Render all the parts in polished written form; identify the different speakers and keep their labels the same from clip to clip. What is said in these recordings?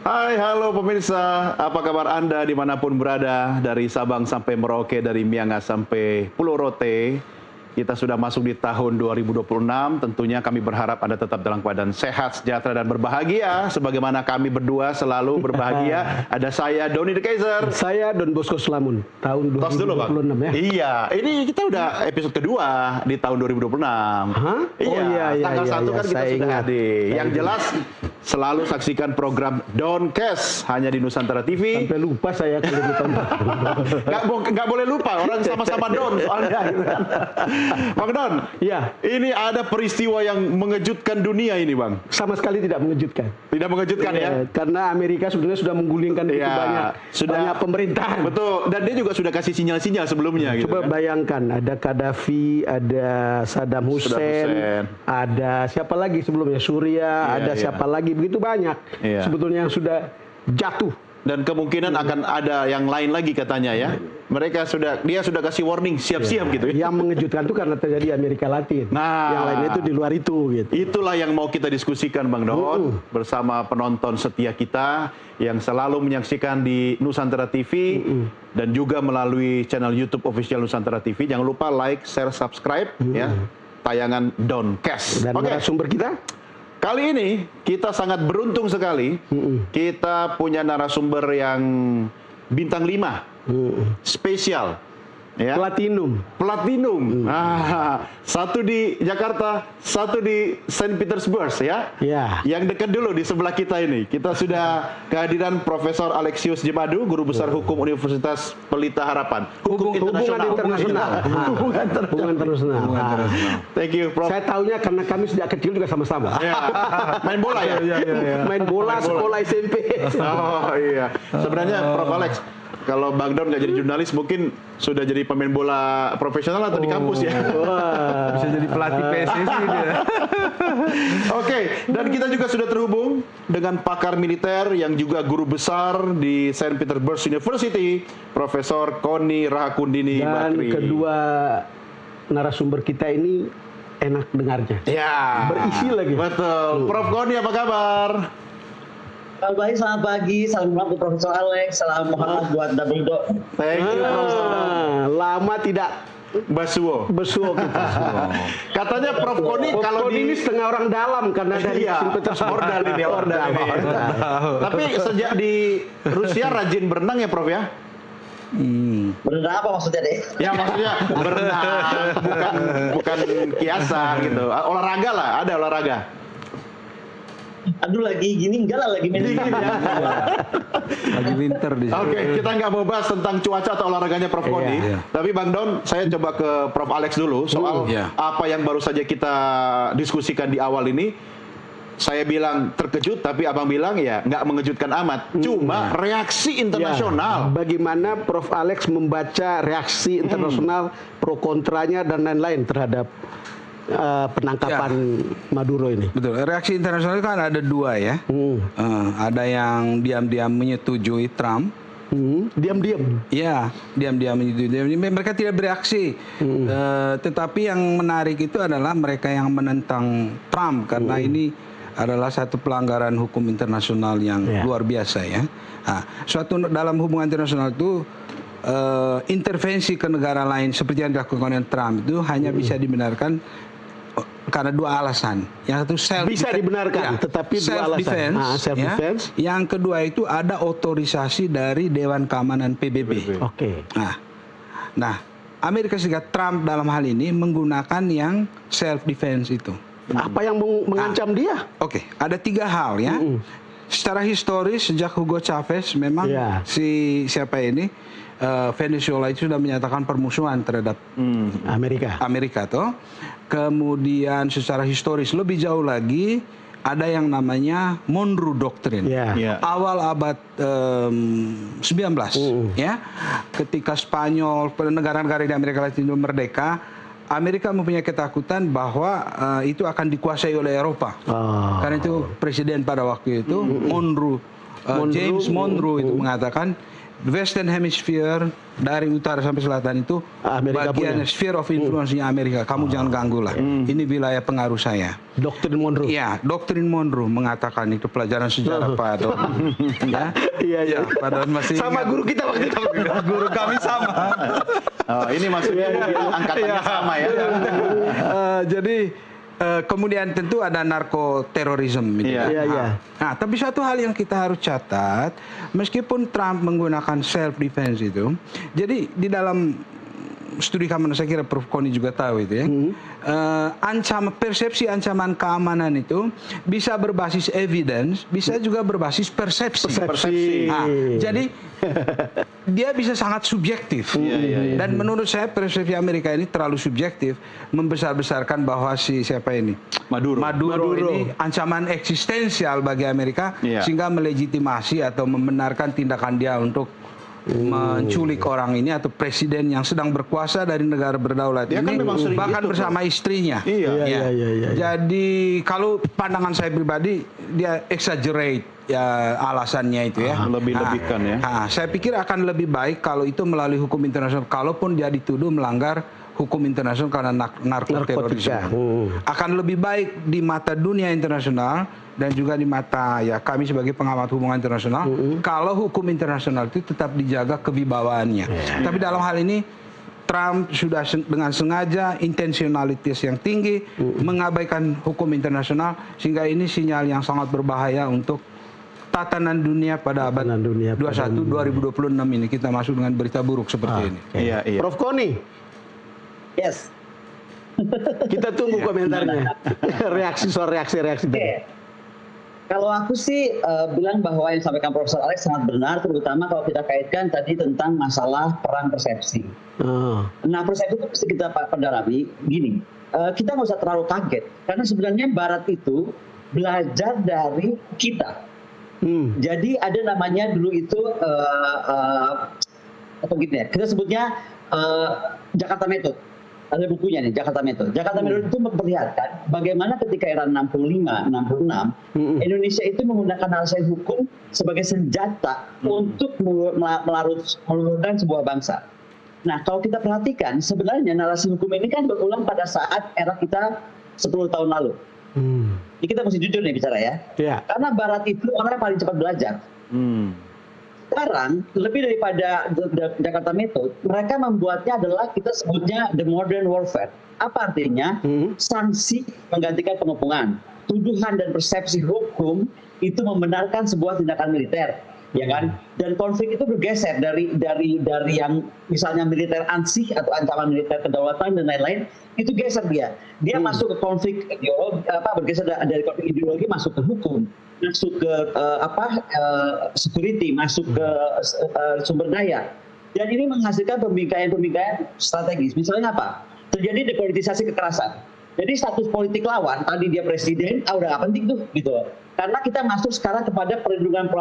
Speaker 1: Hai, halo pemirsa. Apa kabar Anda dimanapun berada, dari Sabang sampai Merauke, dari Miangas sampai Pulau Rote. Kita sudah masuk di tahun 2026, tentunya kami berharap Anda tetap dalam keadaan sehat, sejahtera, dan berbahagia. Sebagaimana kami berdua selalu berbahagia. Ada saya, Doni The Kaiser.
Speaker 2: Saya Don Bosco Slamun, tahun 2026 ya.
Speaker 1: Iya, ini kita udah episode kedua di tahun 2026.
Speaker 2: Hah?
Speaker 1: Iya,
Speaker 2: Oh, iya,
Speaker 1: tanggal 1 kan kita
Speaker 2: saya
Speaker 1: sudah
Speaker 2: ingat.
Speaker 1: hadir. Yang jelas, selalu saksikan program Doncast hanya di Nusantara TV.
Speaker 2: Sampai lupa saya kalau ditambah.
Speaker 1: Nggak boleh lupa, orang sama-sama Don soalnya. Gitu kan. Bang Don,
Speaker 2: Iya,
Speaker 1: ini ada peristiwa yang mengejutkan dunia ini, Bang.
Speaker 2: sama sekali tidak mengejutkan.
Speaker 1: Tidak mengejutkan ya?
Speaker 2: Karena Amerika sebenarnya sudah menggulingkan begitu banyak pemerintahan.
Speaker 1: Betul, dan dia juga sudah kasih sinyal-sinyal sebelumnya.
Speaker 2: Coba
Speaker 1: gitu, kan?
Speaker 2: bayangkan, ada Gaddafi, ada Saddam Hussein, ada siapa lagi sebelumnya, Suriah, ada siapa lagi, begitu banyak sebetulnya yang sudah jatuh.
Speaker 1: Dan kemungkinan akan ada yang lain lagi katanya ya. Dia sudah kasih warning, siap-siap gitu ya.
Speaker 2: Yang mengejutkan itu karena terjadi di Amerika Latin.
Speaker 1: Nah,
Speaker 2: yang lainnya itu di luar itu gitu.
Speaker 1: Itulah yang mau kita diskusikan, Bang Don, bersama penonton setia kita yang selalu menyaksikan di Nusantara TV dan juga melalui channel YouTube official Nusantara TV. Jangan lupa like, share, subscribe ya tayangan Doncast.
Speaker 2: Dan narasumber kita?
Speaker 1: Kali ini kita sangat beruntung sekali. Kita punya narasumber yang bintang 5, spesial, ya. Platinum. Satu di Jakarta, satu di Saint Petersburg, ya. Yang dekat dulu di sebelah kita ini. Kita sudah kehadiran Profesor Alexius Jemadu, Guru Besar Hukum Universitas Pelita Harapan.
Speaker 2: Hubungan internasional.
Speaker 1: Thank you, Prof.
Speaker 2: Saya tahunya karena kami sejak kecil juga sama-sama.
Speaker 1: Main bola ya?
Speaker 2: Main bola sekolah SMP.
Speaker 1: Oh iya. Sebenarnya Prof Alex, kalau Bang Don nggak jadi jurnalis, mungkin sudah jadi pemain bola profesional atau di kampus ya?
Speaker 3: Bisa jadi pelatih PSSI dia.
Speaker 1: Oke, dan kita juga sudah terhubung dengan pakar militer yang juga guru besar di Saint Petersburg University, Profesor Koni Rahakundini Bakri.
Speaker 2: Dan kedua narasumber kita ini enak dengarnya.
Speaker 1: Ya.
Speaker 2: Berisi lagi.
Speaker 1: Betul. Prof Koni, apa kabar?
Speaker 4: Baik, selamat pagi. Salam hormat untuk Profesor Alex. Salam hormat buat Dabido.
Speaker 1: Thank you,
Speaker 2: lama tidak
Speaker 1: Basuo
Speaker 2: kita.
Speaker 1: Katanya Prof Koni kalau
Speaker 2: ini setengah orang dalam karena dari
Speaker 1: Ordal ini. Tapi sejak di Rusia rajin berenang ya, Prof ya?
Speaker 4: Berenang apa maksudnya deh?
Speaker 1: Ya maksudnya berenang, bukan kiasan gitu. Olahraga lah, ada olahraga.
Speaker 4: Aduh, lagi gini enggak lah, lagi main gini ya.
Speaker 3: Lagi winter di sini.
Speaker 1: Oke, kita nggak mau bahas tentang cuaca atau olahraganya Prof Koni. Tapi Bang Don, saya coba ke Prof Alex dulu soal apa yang baru saja kita diskusikan di awal ini. Saya bilang terkejut, tapi Abang bilang ya nggak mengejutkan amat. Cuma reaksi internasional.
Speaker 2: Bagaimana Prof Alex membaca reaksi internasional pro kontranya dan lain-lain terhadap penangkapan Maduro ini?
Speaker 3: Betul. Reaksi internasional kan ada dua ya. Ada yang diam-diam menyetujui Trump.
Speaker 2: Diam-diam.
Speaker 3: Ya, diam-diam menyetujui. Mereka tidak bereaksi. Tetapi yang menarik itu adalah mereka yang menentang Trump karena ini adalah satu pelanggaran hukum internasional yang luar biasa ya. Suatu dalam hubungan internasional itu intervensi ke negara lain seperti yang dilakukan oleh Trump itu hanya bisa dibenarkan karena dua alasan. Yang satu bisa
Speaker 2: dibenarkan, tetapi dua alasan. Self defense.
Speaker 3: Yang kedua itu ada otorisasi dari Dewan Keamanan PBB.
Speaker 2: Oke.
Speaker 3: Nah, Amerika Serikat, Trump dalam hal ini menggunakan yang self defense itu.
Speaker 2: Apa yang mengancam dia?
Speaker 3: Oke, ada tiga hal ya. Secara historis sejak Hugo Chavez memang Venezuela itu sudah menyatakan permusuhan terhadap Amerika toh. Kemudian secara historis lebih jauh lagi ada yang namanya Monroe Doctrine. Awal abad 19 ya. Ketika Spanyol, negara-negara di Amerika Latin merdeka, Amerika mempunyai ketakutan bahwa itu akan dikuasai oleh Eropa. Karena itu presiden pada waktu itu James Monroe itu mengatakan Western Hemisphere dari utara sampai selatan itu
Speaker 2: Amerika
Speaker 3: bagian
Speaker 2: punya.
Speaker 3: sphere of influence-nya Amerika. Kamu jangan ganggu lah. Ini wilayah pengaruh saya.
Speaker 2: Doktrin Monroe.
Speaker 3: Iya, doktrin Monroe mengatakan itu pelajaran sejarah Pak Don. Ya,
Speaker 2: Iya.
Speaker 3: Pak Don masih
Speaker 2: Sama
Speaker 3: ingat.
Speaker 2: guru kita waktu itu.
Speaker 3: Guru kami sama.
Speaker 1: Oh, ini maksudnya angkatannya sama ya.
Speaker 3: Jadi kemudian tentu ada narkoterorisme. Gitu.
Speaker 2: Iya.
Speaker 3: Nah, tapi satu hal yang kita harus catat, meskipun Trump menggunakan self defense itu, jadi di dalam studi keamanan, saya kira Prof. Koni juga tahu itu ya, persepsi ancaman keamanan itu bisa berbasis evidence, bisa juga berbasis persepsi. Nah, jadi dia bisa sangat subjektif. Dan menurut saya persepsi Amerika ini terlalu subjektif, membesar-besarkan bahwa siapa ini? Maduro ini ancaman eksistensial bagi Amerika, sehingga melegitimasi atau membenarkan tindakan dia untuk menculik orang ini atau presiden yang sedang berkuasa dari negara berdaulat
Speaker 1: dia
Speaker 3: ini,
Speaker 1: kan
Speaker 3: bahkan
Speaker 1: gitu,
Speaker 3: bersama istrinya.
Speaker 2: Iya.
Speaker 3: Jadi kalau pandangan saya pribadi, dia exaggerate ya alasannya itu ya.
Speaker 1: Lebih-lebihkan ya.
Speaker 3: Saya pikir akan lebih baik kalau itu melalui hukum internasional. Kalaupun dia dituduh melanggar hukum internasional karena narkoterorisme, akan lebih baik di mata dunia internasional dan juga di mata ya kami sebagai pengamat hubungan internasional, kalau hukum internasional itu tetap dijaga kewibawaannya. Tapi dalam hal ini Trump sudah dengan sengaja, intensionalitas yang tinggi, mengabaikan hukum internasional, sehingga ini sinyal yang sangat berbahaya untuk tatanan dunia pada abad 21 2026 ini. Kita masuk dengan berita buruk seperti ini.
Speaker 1: Iya.
Speaker 2: Prof. Koni.
Speaker 4: Yes.
Speaker 2: Kita tunggu komentarnya. Reaksi tadi.
Speaker 4: Kalau aku sih bilang bahwa yang disampaikan Profesor Alex sangat benar, terutama kalau kita kaitkan tadi tentang masalah perang persepsi. Nah, persepsi itu mesti kita pendalami. Gini, kita nggak usah terlalu kaget, karena sebenarnya Barat itu belajar dari kita. Jadi ada namanya dulu itu apa gitu ya? Kita sebutnya Jakarta Method. Ada bukunya nih, Jakarta Method. Jakarta Method itu memperlihatkan bagaimana ketika era 65, 66, Indonesia itu menggunakan analisis hukum sebagai senjata untuk meluruskan sebuah bangsa. Nah, kalau kita perhatikan, sebenarnya narasi hukum ini kan berulang pada saat era kita 10 tahun lalu. Ini kita mesti jujur nih bicara ya. Karena Barat itu orang yang paling cepat belajar. Sekarang lebih daripada Jakarta Method, mereka membuatnya adalah kita sebutnya the modern warfare. Apa artinya? Sanksi menggantikan pengepungan. Tuduhan dan persepsi hukum itu membenarkan sebuah tindakan militer, ya kan? Dan konflik itu bergeser dari yang misalnya militer ansih atau ancaman militer kedaulatan dan lain-lain, itu geser dia masuk ke konflik ideologi, bergeser dari konflik ideologi masuk ke hukum, masuk ke security, masuk ke sumber daya, dan ini menghasilkan pembingkaian strategis. Misalnya apa? Terjadi depolitisasi kekerasan. Jadi status politik lawan, tadi dia presiden, udah nggak penting tuh, gitu. Karena kita masuk sekarang kepada perlindungan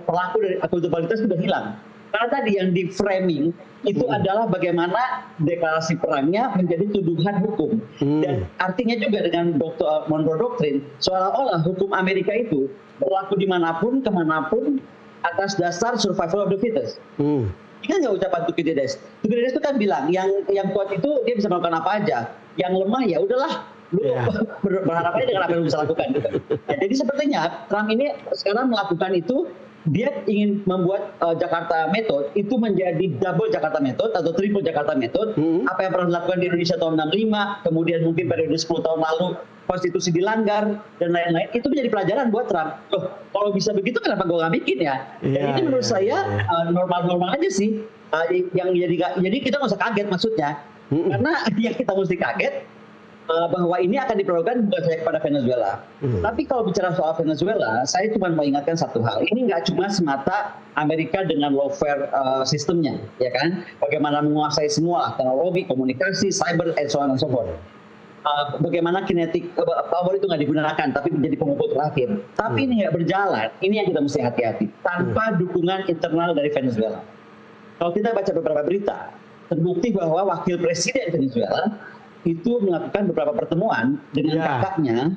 Speaker 4: pelaku dari akuntabilitas sudah hilang. Karena tadi yang di framing itu adalah bagaimana deklarasi perangnya menjadi tuduhan hukum. Dan artinya juga dengan Monroe Doctrine, seolah-olah hukum Amerika itu berlaku dimanapun, kemanapun, atas dasar survival of the fittest. Ini kan nggak ucapan Tukidides. Tukidides itu kan bilang, yang kuat itu dia bisa melakukan apa aja. Yang lemah ya udahlah, lu berharap aja dengan apa yang lu bisa lakukan. Gitu. Nah, jadi sepertinya Trump ini sekarang melakukan itu, dia ingin membuat Jakarta Method itu menjadi double Jakarta Method atau triple Jakarta Method. Apa yang pernah dilakukan di Indonesia tahun 65, kemudian mungkin periode 10 tahun lalu konstitusi dilanggar dan lain-lain, itu menjadi pelajaran buat Trump. Loh, kalau bisa begitu kenapa gue nggak bikin ya? Dan ini menurut saya normal-normal aja sih. Jadi kita nggak usah kaget maksudnya. Karena yang kita mesti kaget bahwa ini akan diperlakukan bukan saja kepada Venezuela. Tapi kalau bicara soal Venezuela, saya cuma mau ingatkan satu hal. Ini nggak cuma semata Amerika dengan lawfare sistemnya, ya kan? Bagaimana menguasai semua teknologi, komunikasi, cyber, and so on and so forth. Bagaimana kinetic power itu nggak digunakan, tapi menjadi pemukul terakhir. Tapi ini nggak berjalan. Ini yang kita mesti hati-hati. Tanpa dukungan internal dari Venezuela. Kalau kita baca beberapa berita, terbukti bahwa wakil presiden Venezuela itu melakukan beberapa pertemuan dengan kakaknya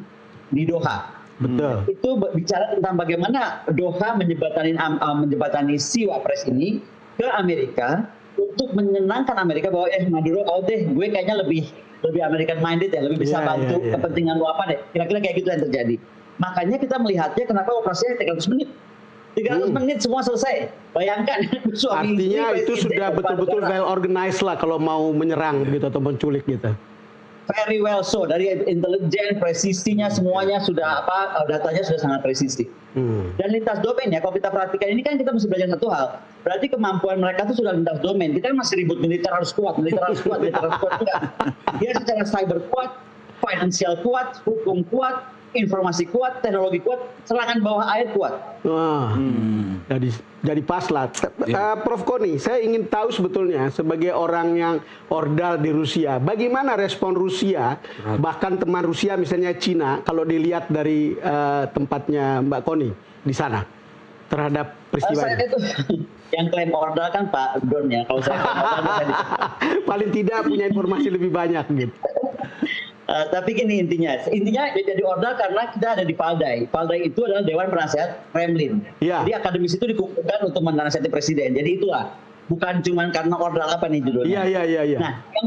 Speaker 4: di Doha.
Speaker 2: Betul.
Speaker 4: Itu bicara tentang bagaimana Doha menjembatani si Wapres ini ke Amerika untuk menyenangkan Amerika bahwa Maduro, gue kayaknya lebih American minded ya, lebih bisa bantu kepentingan lu apa deh. Kira-kira kayak gitu yang terjadi. Makanya kita melihatnya kenapa operasinya 300 menit. 300 menit semua selesai. Bayangkan suami
Speaker 2: artinya itu sudah betul-betul well organized lah kalau mau menyerang gitu atau menculik gitu.
Speaker 4: Very well so, dari intelijen, presisinya semuanya sudah datanya sudah sangat presisi. Dan lintas domain ya, kalau kita perhatikan ini kan kita mesti belajar satu hal. Berarti kemampuan mereka itu sudah lintas domain. Kita masih ribut militer harus kuat enggak. Dia secara cyber kuat, financial kuat, hukum kuat, informasi kuat, teknologi kuat, serangan bawah air kuat.
Speaker 2: Jadi pas lah. Prof Koni, saya ingin tahu sebetulnya sebagai orang yang ordal di Rusia, bagaimana respon Rusia, bahkan teman Rusia misalnya Cina, kalau dilihat dari tempatnya Mbak Koni di sana terhadap peristiwa ini?
Speaker 4: Itu yang klaim ordal kan Pak Don ya. Kalau saya
Speaker 2: paling tidak punya informasi lebih banyak gitu.
Speaker 4: Tapi gini intinya jadi ordal karena kita ada di Valdai. Valdai itu adalah Dewan Penasehat Kremlin. Jadi akademis itu dikumpulkan untuk menasihati presiden. Jadi itulah, bukan cuma karena ordal apa nih judulnya.
Speaker 2: Iya.
Speaker 4: Nah, yang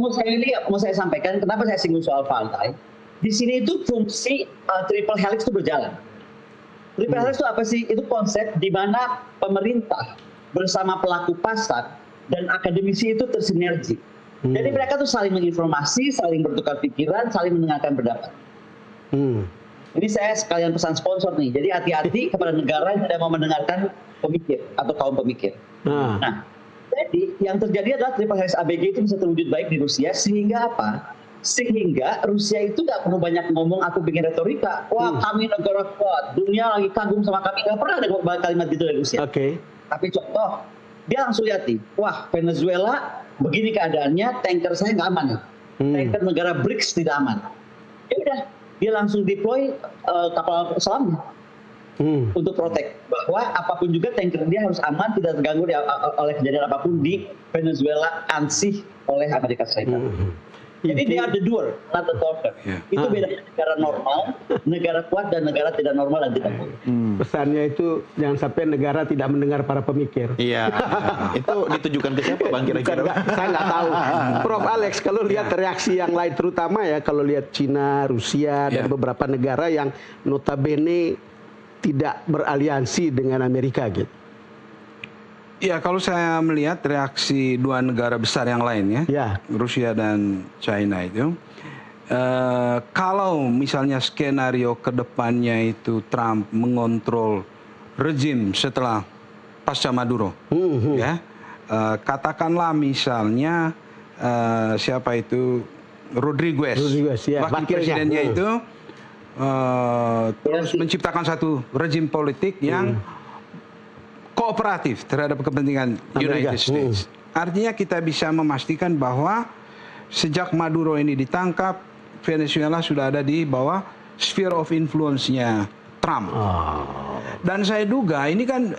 Speaker 4: mau saya sampaikan, kenapa saya singgung soal Valdai? Di sini itu fungsi triple helix itu berjalan. Triple helix itu apa sih? Itu konsep di mana pemerintah bersama pelaku pasar dan akademisi itu tersinergi. Jadi mereka tuh saling menginformasi, saling bertukar pikiran, saling mendengarkan pendapat. Ini saya sekalian pesan sponsor nih. Jadi hati-hati kepada negara yang tidak mau mendengarkan pemikir atau kaum pemikir. Nah, jadi yang terjadi adalah triple helix ABG itu bisa terwujud baik di Rusia sehingga apa? Sehingga Rusia itu nggak perlu banyak ngomong aku bikin retorika. Wah kami negara kuat, dunia lagi kagum sama kami. Nggak pernah ada kalimat itu dari Rusia. Tapi contoh, dia langsung lihat nih, wah Venezuela begini keadaannya, tanker saya nggak aman. Tanker negara BRICS tidak aman. Ya udah, dia langsung deploy kapal selamnya untuk protek bahwa apapun juga tanker dia harus aman, tidak terganggu oleh kejadian apapun di Venezuela ansih oleh Amerika Serikat. Jadi they are the doer, not the talker. Itu beda negara normal, negara kuat dan negara tidak normal dan tidak kuat.
Speaker 2: Pesannya itu jangan sampai negara tidak mendengar para pemikir.
Speaker 1: Iya. Itu ditujukan ke siapa Bang kira-kira?
Speaker 2: Saya nggak tahu. Prof Alex, kalau lihat reaksi yang lain terutama ya kalau lihat Cina, Rusia dan beberapa negara yang notabene tidak beraliansi dengan Amerika gitu.
Speaker 3: Ya, kalau saya melihat reaksi dua negara besar yang lain ya, Rusia dan China itu, kalau misalnya skenario kedepannya itu Trump mengontrol rejim setelah pasca Maduro, ya, katakanlah misalnya siapa itu Rodriguez
Speaker 2: ya,
Speaker 3: wakil presidennya itu terus menciptakan satu rejim politik yang kooperatif terhadap kepentingan United States. Artinya kita bisa memastikan bahwa sejak Maduro ini ditangkap, Venezuela sudah ada di bawah sphere of influence-nya Trump. Dan saya duga ini kan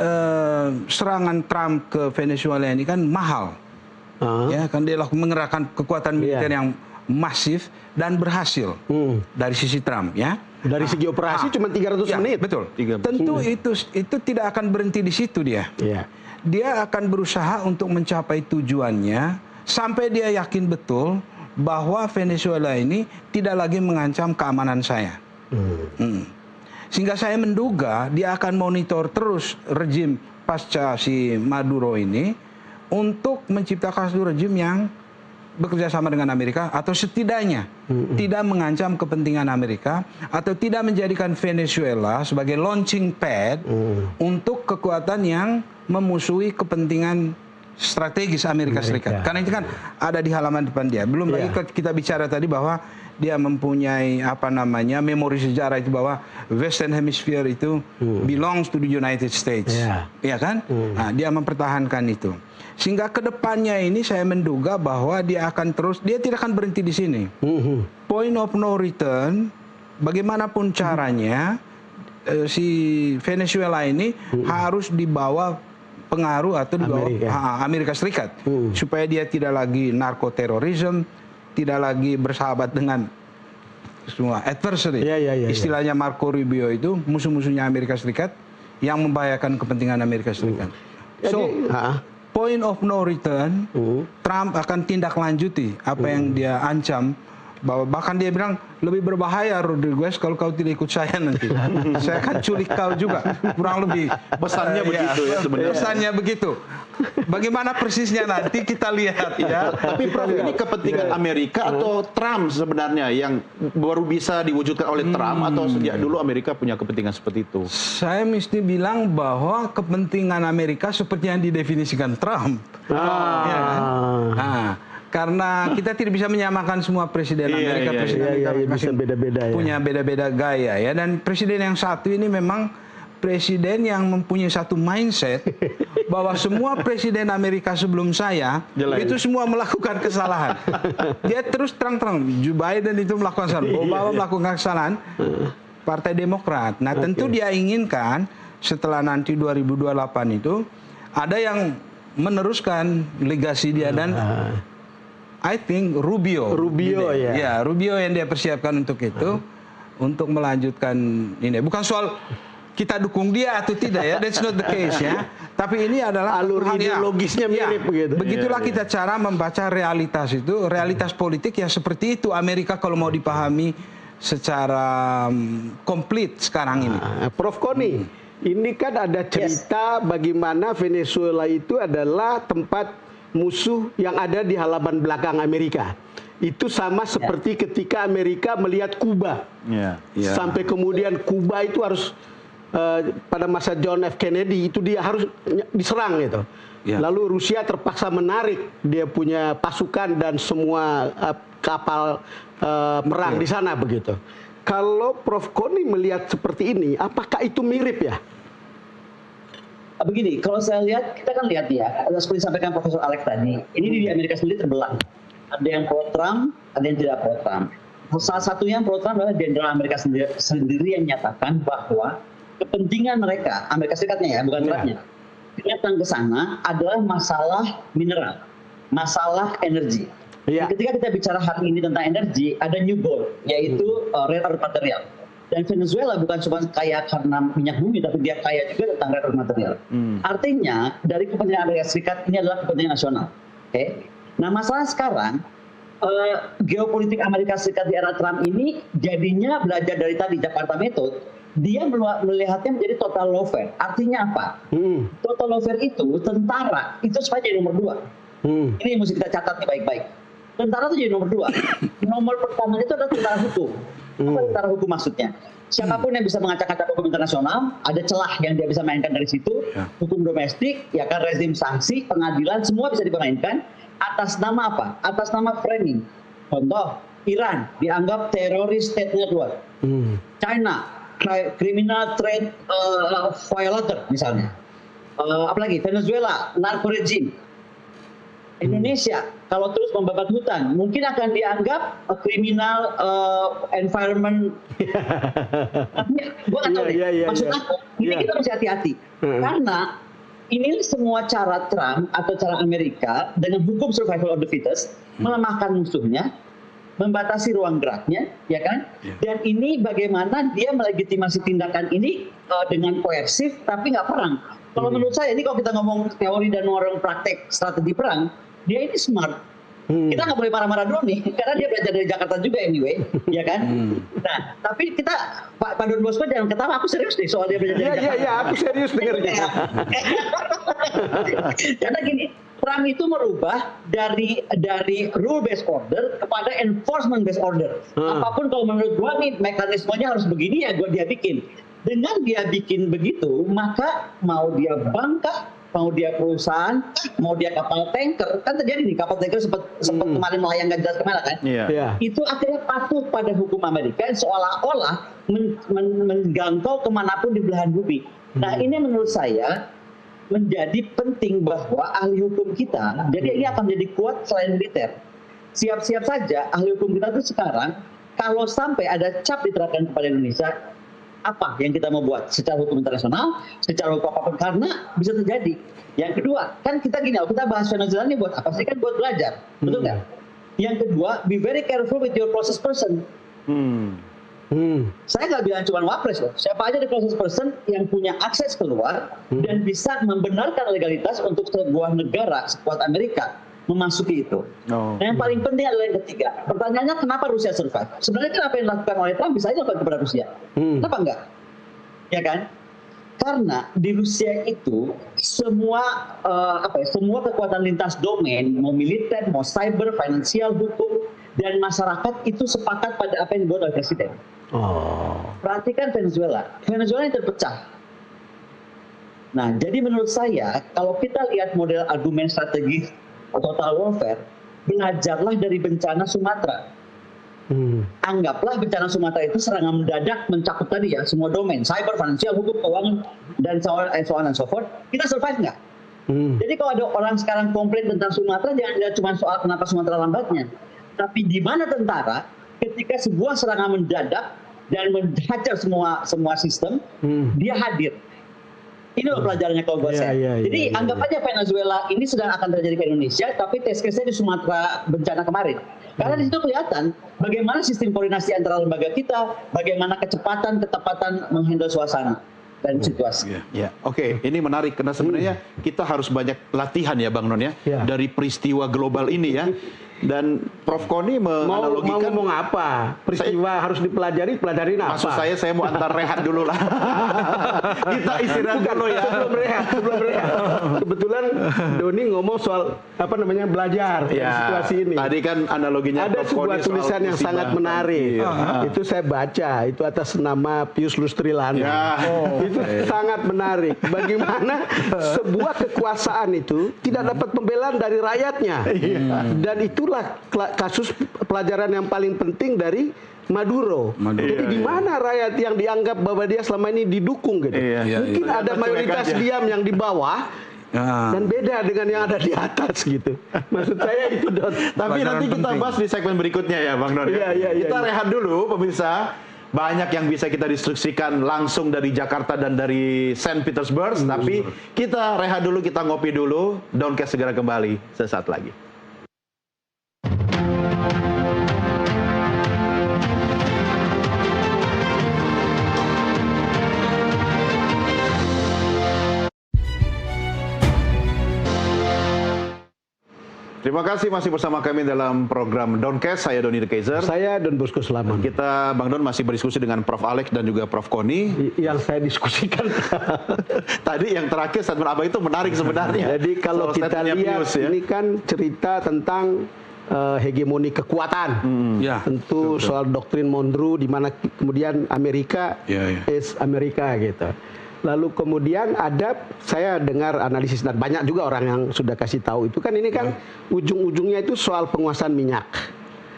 Speaker 3: serangan Trump ke Venezuela ini kan mahal. Ya, kan dia mengerahkan kekuatan militer yang masif dan berhasil dari sisi Trump ya.
Speaker 2: Dari segi operasi cuma 300 menit.
Speaker 3: Betul. Tentu itu tidak akan berhenti di situ dia. Dia akan berusaha untuk mencapai tujuannya sampai dia yakin betul bahwa Venezuela ini tidak lagi mengancam keamanan saya. Sehingga saya menduga dia akan monitor terus rejim pasca si Maduro ini untuk menciptakan satu rejim yang bekerja sama dengan Amerika atau setidaknya tidak mengancam kepentingan Amerika atau tidak menjadikan Venezuela sebagai launching pad untuk kekuatan yang memusuhi kepentingan strategis Amerika Serikat. Karena itu kan ada di halaman depan dia. Belum lagi kita bicara tadi bahwa dia mempunyai memori sejarah itu bahwa Western Hemisphere itu belongs to the United States. Ya kan? Nah, dia mempertahankan itu. Sehingga kedepannya ini saya menduga bahwa dia akan terus, dia tidak akan berhenti di sini. Point of no return, bagaimanapun caranya, si Venezuela ini harus dibawa pengaruh atau dibawa Amerika Serikat. Supaya dia tidak lagi narkoterorisme, tidak lagi bersahabat dengan semua adversary. Istilahnya Marco Rubio itu musuh-musuhnya Amerika Serikat yang membahayakan kepentingan Amerika Serikat. point of no return, Trump akan tindak lanjuti apa yang dia ancam. Bahwa bahkan dia bilang lebih berbahaya Rodriguez kalau kau tidak ikut saya nanti. Saya akan culik kau juga. Kurang lebih
Speaker 1: Pesannya begitu ya sebenarnya.
Speaker 3: Pesannya begitu. Bagaimana persisnya nanti kita lihat ya.
Speaker 1: Tapi Prof, ini kepentingan Amerika atau Trump sebenarnya yang baru bisa diwujudkan oleh Trump atau sejak dulu Amerika punya kepentingan seperti itu?
Speaker 3: Saya mesti bilang bahwa kepentingan Amerika seperti yang didefinisikan Trump. Ya kan? Nah, karena kita tidak bisa menyamakan semua presiden Amerika, presiden
Speaker 2: bisa beda-beda ya.
Speaker 3: Punya beda-beda gaya ya. Dan presiden yang satu ini memang presiden yang mempunyai satu mindset bahwa semua presiden Amerika sebelum saya itu semua melakukan kesalahan. Dia terus terang-terang, Joe Biden itu melakukan kesalahan, Obama melakukan kesalahan, Partai Demokrat. Nah tentu dia inginkan setelah nanti 2028 itu ada yang meneruskan legasi dia dan I think Rubio ya. Rubio yang dia persiapkan untuk itu, untuk melanjutkan ini. Bukan soal kita dukung dia atau tidak ya, that's not the case ya. Tapi ini adalah
Speaker 2: alur ideologisnya mirip begitu.
Speaker 3: Begitulah kita cara membaca realitas itu, realitas politik ya seperti itu Amerika kalau mau dipahami secara komplit sekarang ini.
Speaker 2: Prof Koni, ini kan ada cerita bagaimana Venezuela itu adalah tempat musuh yang ada di halaman belakang Amerika. Itu sama seperti ketika Amerika melihat Kuba. Sampai kemudian Kuba itu harus pada masa John F. Kennedy itu dia harus diserang gitu. Lalu Rusia terpaksa menarik dia punya pasukan dan semua kapal perang di sana begitu. Kalau Prof Koni melihat seperti ini, apakah itu mirip ya?
Speaker 4: Begini, kalau saya lihat, kita kan lihat ya, seperti disampaikan Profesor Alex tadi, ini di Amerika sendiri terbelah. Ada yang pro Trump, ada yang tidak pro Trump. Salah satunya pro Trump adalah Jenderal Amerika sendiri yang menyatakan bahwa kepentingan mereka, Amerika Serikatnya ya, bukan Trumpnya, datang ke sana adalah masalah mineral, masalah energi. Ketika kita bicara hari ini tentang energi, ada new goal, yaitu rare earth material. Dan Venezuela bukan cuma kaya karena minyak bumi, tapi dia kaya juga tentang rare earth material. Artinya, dari kepentingan Amerika Serikat, ini adalah kepentingan nasional. Nah, masalah sekarang, geopolitik Amerika Serikat di era Trump ini jadinya belajar dari tadi, Jakarta Method, dia melihatnya menjadi total lawfare. Artinya apa? Total lawfare itu, tentara, itu supaya jadi nomor 2. Ini yang mesti kita catat nih baik-baik. Tentara itu jadi nomor 2. Nomor pertama itu adalah tentara hukum. Apa tentara hukum maksudnya? Siapapun yang bisa mengacak-acak hukum internasional, ada celah yang dia bisa mainkan dari situ. Hukum domestik, ya kan, rezim sanksi, pengadilan, semua bisa dipermainkan. Atas nama apa? Atas nama framing. Contoh, Iran dianggap teroris state network. China, criminal trade violator misalnya. Apalagi Venezuela, narco regime. Indonesia kalau terus membabat hutan mungkin akan dianggap kriminal environment. Gue nggak tahu deh. Maksud aku ini kita mesti hati-hati karena ini semua cara Trump atau cara Amerika dengan hukum survival of the fittest melemahkan musuhnya, membatasi ruang geraknya, ya kan? Dan ini bagaimana dia melegitimasi tindakan ini dengan koersif tapi nggak perang. Kalau menurut saya ini kalau kita ngomong teori dan orang praktek strategi perang, dia ini smart. Kita nggak boleh marah-marah dulu nih, karena dia belajar dari Jakarta juga anyway, ya kan? Nah, tapi kita Pak Don Bosco jangan ketawa, aku serius nih soal dia belajar dari Jakarta.
Speaker 2: Iya, aku serius dengarnya.
Speaker 4: Karena gini, Trump itu merubah dari rule based order kepada enforcement based order. Apapun kalau menurut gua nih mekanismenya harus begini ya dia bikin. Dengan dia bikin begitu, maka mau dia bangka, mau dia perusahaan, mau dia kapal tanker, kan terjadi nih kapal tanker sempat kemarin melayang nggak jelas kemana kan? Itu akhirnya patuh pada hukum Amerika seolah-olah menggangkau kemanapun di belahan bumi. Nah ini menurut saya menjadi penting bahwa ahli hukum kita, jadi ini akan menjadi kuat selain militer. Siap-siap saja ahli hukum kita itu sekarang kalau sampai ada cap diterapkan kepada Indonesia, apa yang kita mau buat secara hukum internasional, secara hukum apapun, karena bisa terjadi. Yang kedua, kan kita gini, kita bahas Venezuela ini buat apa sih? Kan buat belajar, betul nggak? Yang kedua, be very careful with your closest person. Saya nggak bilang cuma wapres loh. Siapa aja the closest person yang punya akses keluar dan bisa membenarkan legalitas untuk sebuah negara sekuat Amerika memasuki itu. Nah, yang paling penting adalah yang ketiga. Pertanyaannya kenapa Rusia survive? Sebenarnya kan apa yang dilakukan oleh Trump bisa aja dilakukan kepada Rusia. Kenapa enggak? Ya kan? Karena di Rusia itu semua semua kekuatan lintas domain, mau militer, mau cyber, finansial, hukum, dan masyarakat itu sepakat pada apa yang dibuat oleh presiden. Perhatikan Venezuela. Venezuela yang terpecah. Nah, jadi menurut saya kalau kita lihat model argumen strategis total warfare, belajarlah dari bencana Sumatera. Anggaplah bencana Sumatera itu serangan mendadak mencakup tadi ya semua domain, cyber, finansial, hukum, keuangan, dan so on and so forth. Kita survive nggak? Jadi kalau ada orang sekarang komplain tentang Sumatera, jangan lihat cuma soal kenapa Sumatera lambatnya, tapi di mana tentara ketika sebuah serangan mendadak dan menghajar semua sistem, dia hadir. Ini loh pelajarannya kalau buat saya. Jadi anggap aja Venezuela ini sedang akan terjadi ke Indonesia, tapi test case-nya di Sumatera bencana kemarin. Karena di situ kelihatan bagaimana sistem koordinasi antara lembaga kita, bagaimana kecepatan, ketepatan menghandle suasana dan situasi.
Speaker 1: Oke, ini menarik karena sebenarnya kita harus banyak latihan ya Bang Non ya, dari peristiwa global ini ya. Dan Prof Koni menganalogikan
Speaker 2: mau ngomong apa? Peristiwa harus dipelajari, pelajarin apa?
Speaker 1: Maksud saya mau antar rehat dulu lah. Kita istirahat dulu ya.
Speaker 2: Sebelum rehat. Kebetulan Doni ngomong soal belajar dari situasi ini.
Speaker 1: Tadi kan analoginya
Speaker 2: ada
Speaker 1: Prof
Speaker 2: sebuah
Speaker 1: Koni
Speaker 2: tulisan yang sangat menarik. Itu saya baca, itu atas nama Pius Lustrilana. Itu sangat menarik. Bagaimana sebuah kekuasaan itu tidak dapat pembelaan dari rakyatnya. Dan itulah kasus pelajaran yang paling penting dari Maduro. Jadi di mana rakyat yang dianggap bahwa dia selama ini didukung gitu. Mungkin ada mayoritas diam yang di bawah dan beda dengan yang ada di atas gitu. Maksud saya itu, Don.
Speaker 1: Tapi nanti kita bahas di segmen berikutnya ya Bang Don. Kita rehat dulu pemirsa. Banyak yang bisa kita diskusikan langsung dari Jakarta dan dari Saint Petersburg. Tapi kita rehat dulu, kita ngopi dulu. Doncast segera kembali sesaat lagi. Terima kasih masih bersama kami dalam program Doncast. Saya Doni The Kaiser.
Speaker 2: Saya Don Bosco Slaman.
Speaker 1: Kita Bang Don masih berdiskusi dengan Prof Alex dan juga Prof Koni.
Speaker 2: Yang saya diskusikan
Speaker 1: tadi yang terakhir statement Abang itu menarik sebenarnya.
Speaker 2: Jadi kalau kita lihat ini kan cerita tentang hegemoni kekuatan. Tentu soal doktrin Monroe di mana kemudian Amerika is Amerika gitu. Lalu kemudian saya dengar analisis dan banyak juga orang yang sudah kasih tahu itu kan ini kan ujung-ujungnya itu soal penguasaan minyak.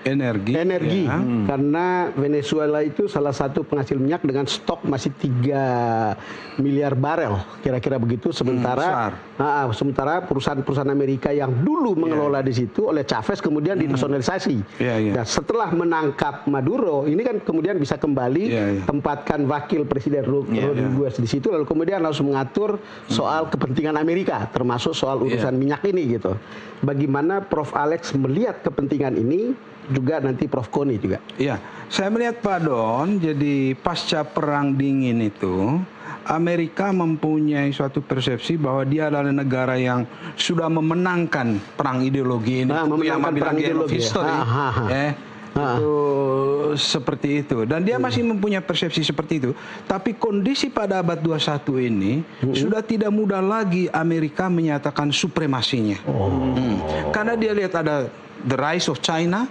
Speaker 2: Energi. Karena Venezuela itu salah satu penghasil minyak dengan stok masih 3 miliar barel kira-kira begitu. Sementara perusahaan-perusahaan Amerika yang dulu mengelola di situ oleh Chavez kemudian dinasionalisasi. Nah, setelah menangkap Maduro ini kan kemudian bisa kembali tempatkan wakil presiden Rodriguez di situ, lalu kemudian harus mengatur soal kepentingan Amerika termasuk soal urusan minyak ini gitu. Bagaimana Prof Alex melihat kepentingan ini? Juga nanti Prof Koni juga.
Speaker 3: Iya, saya melihat Pak Don, jadi pasca perang dingin itu Amerika mempunyai suatu persepsi bahwa dia adalah negara yang sudah memenangkan perang ideologi ini.
Speaker 2: Memenangkan perang ideologi.
Speaker 3: Itu seperti itu. Dan dia masih mempunyai persepsi seperti itu. Tapi kondisi pada abad 21 ini sudah tidak mudah lagi Amerika menyatakan supremasinya. Karena dia lihat ada the rise of China,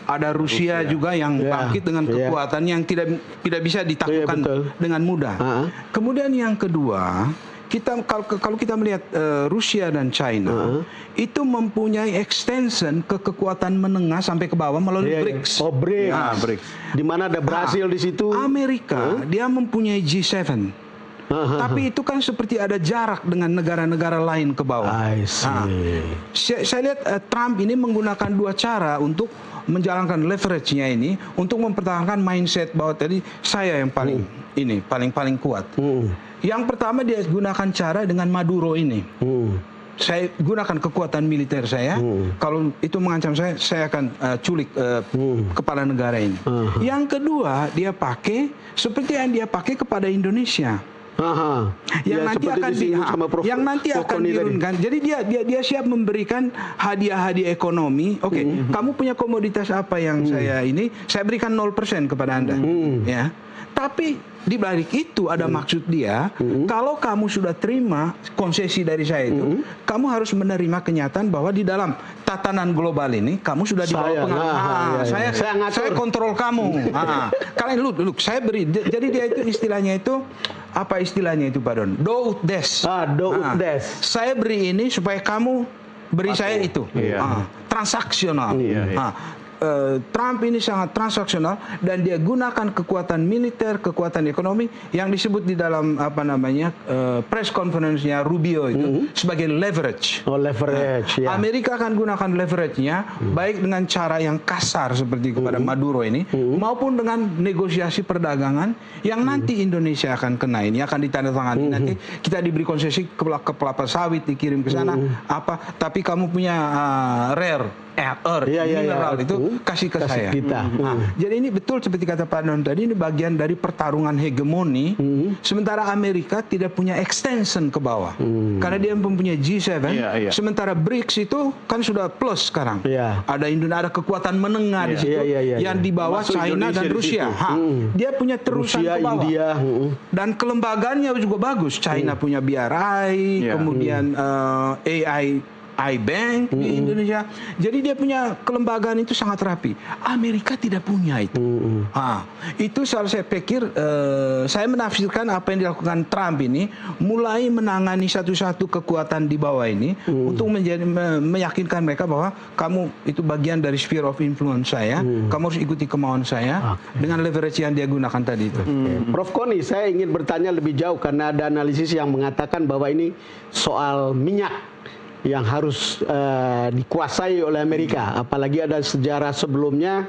Speaker 3: ada Rusia juga yang bangkit dengan kekuatan yang tidak bisa ditaklukkan dengan mudah. Kemudian yang kedua, kalau kita melihat Rusia dan China itu mempunyai extension ke kekuatan menengah sampai ke bawah melalui BRICS.
Speaker 2: BRICS. Di mana ada Brasil di situ.
Speaker 3: Amerika dia mempunyai G7. Tapi itu kan seperti ada jarak dengan negara-negara lain ke bawah. Saya lihat Trump ini menggunakan dua cara untuk menjalankan leverage-nya ini untuk mempertahankan mindset bahwa tadi saya yang paling kuat. Yang pertama dia gunakan cara dengan Maduro ini. saya gunakan kekuatan militer saya. Kalau itu mengancam saya akan culik kepala negara ini. Yang kedua, dia pakai seperti yang dia pakai kepada Indonesia. Yang nanti akan dirunkan. Jadi dia siap memberikan hadiah-hadiah ekonomi. Oke, kamu punya komoditas apa yang saya berikan 0% kepada Anda. Ya. Tapi di balik itu ada maksud dia, kalau kamu sudah terima konsesi dari saya itu, kamu harus menerima kenyataan bahwa di dalam tatanan global ini kamu sudah di bawah pengaruh. Saya kontrol kamu. Kalian look, saya beri. Jadi dia itu istilahnya itu apa istilahnya itu, Pak Don? Do ut des.
Speaker 2: Do ut des.
Speaker 3: Saya beri ini supaya kamu beri saya itu. Transaksional. Trump ini sangat transaksional dan dia gunakan kekuatan militer, kekuatan ekonomi yang disebut di dalam press conference-nya Rubio itu sebagai leverage.
Speaker 2: Leverage.
Speaker 3: Amerika akan gunakan leverage-nya baik dengan cara yang kasar seperti kepada Maduro ini maupun dengan negosiasi perdagangan yang nanti Indonesia akan kena ini akan ditandatangani. Nanti kita diberi konsesi kelapa sawit dikirim ke sana tapi kamu punya rare earth, mineral itu kasih ke saya. Jadi ini betul seperti kata Pak Don tadi, ini bagian dari pertarungan hegemoni. Sementara Amerika tidak punya extension ke bawah, karena dia mempunyai G7. Sementara BRICS itu kan sudah plus sekarang. Ada kekuatan menengah di situ yang di bawah China dan Rusia. Dia punya terusan ke bawah. India. Dan kelembagaannya juga bagus. China punya BRI, kemudian iBank di Indonesia. Jadi dia punya kelembagaan itu sangat rapi. Amerika tidak punya itu. Itu saya pikir saya menafsirkan apa yang dilakukan Trump ini mulai menangani satu-satu kekuatan di bawah ini untuk meyakinkan mereka bahwa kamu itu bagian dari sphere of influence saya. Kamu harus ikuti kemauan saya dengan leverage yang dia gunakan tadi itu.
Speaker 2: Prof Koni, saya ingin bertanya lebih jauh karena ada analisis yang mengatakan bahwa ini soal minyak yang harus dikuasai oleh Amerika, apalagi ada sejarah sebelumnya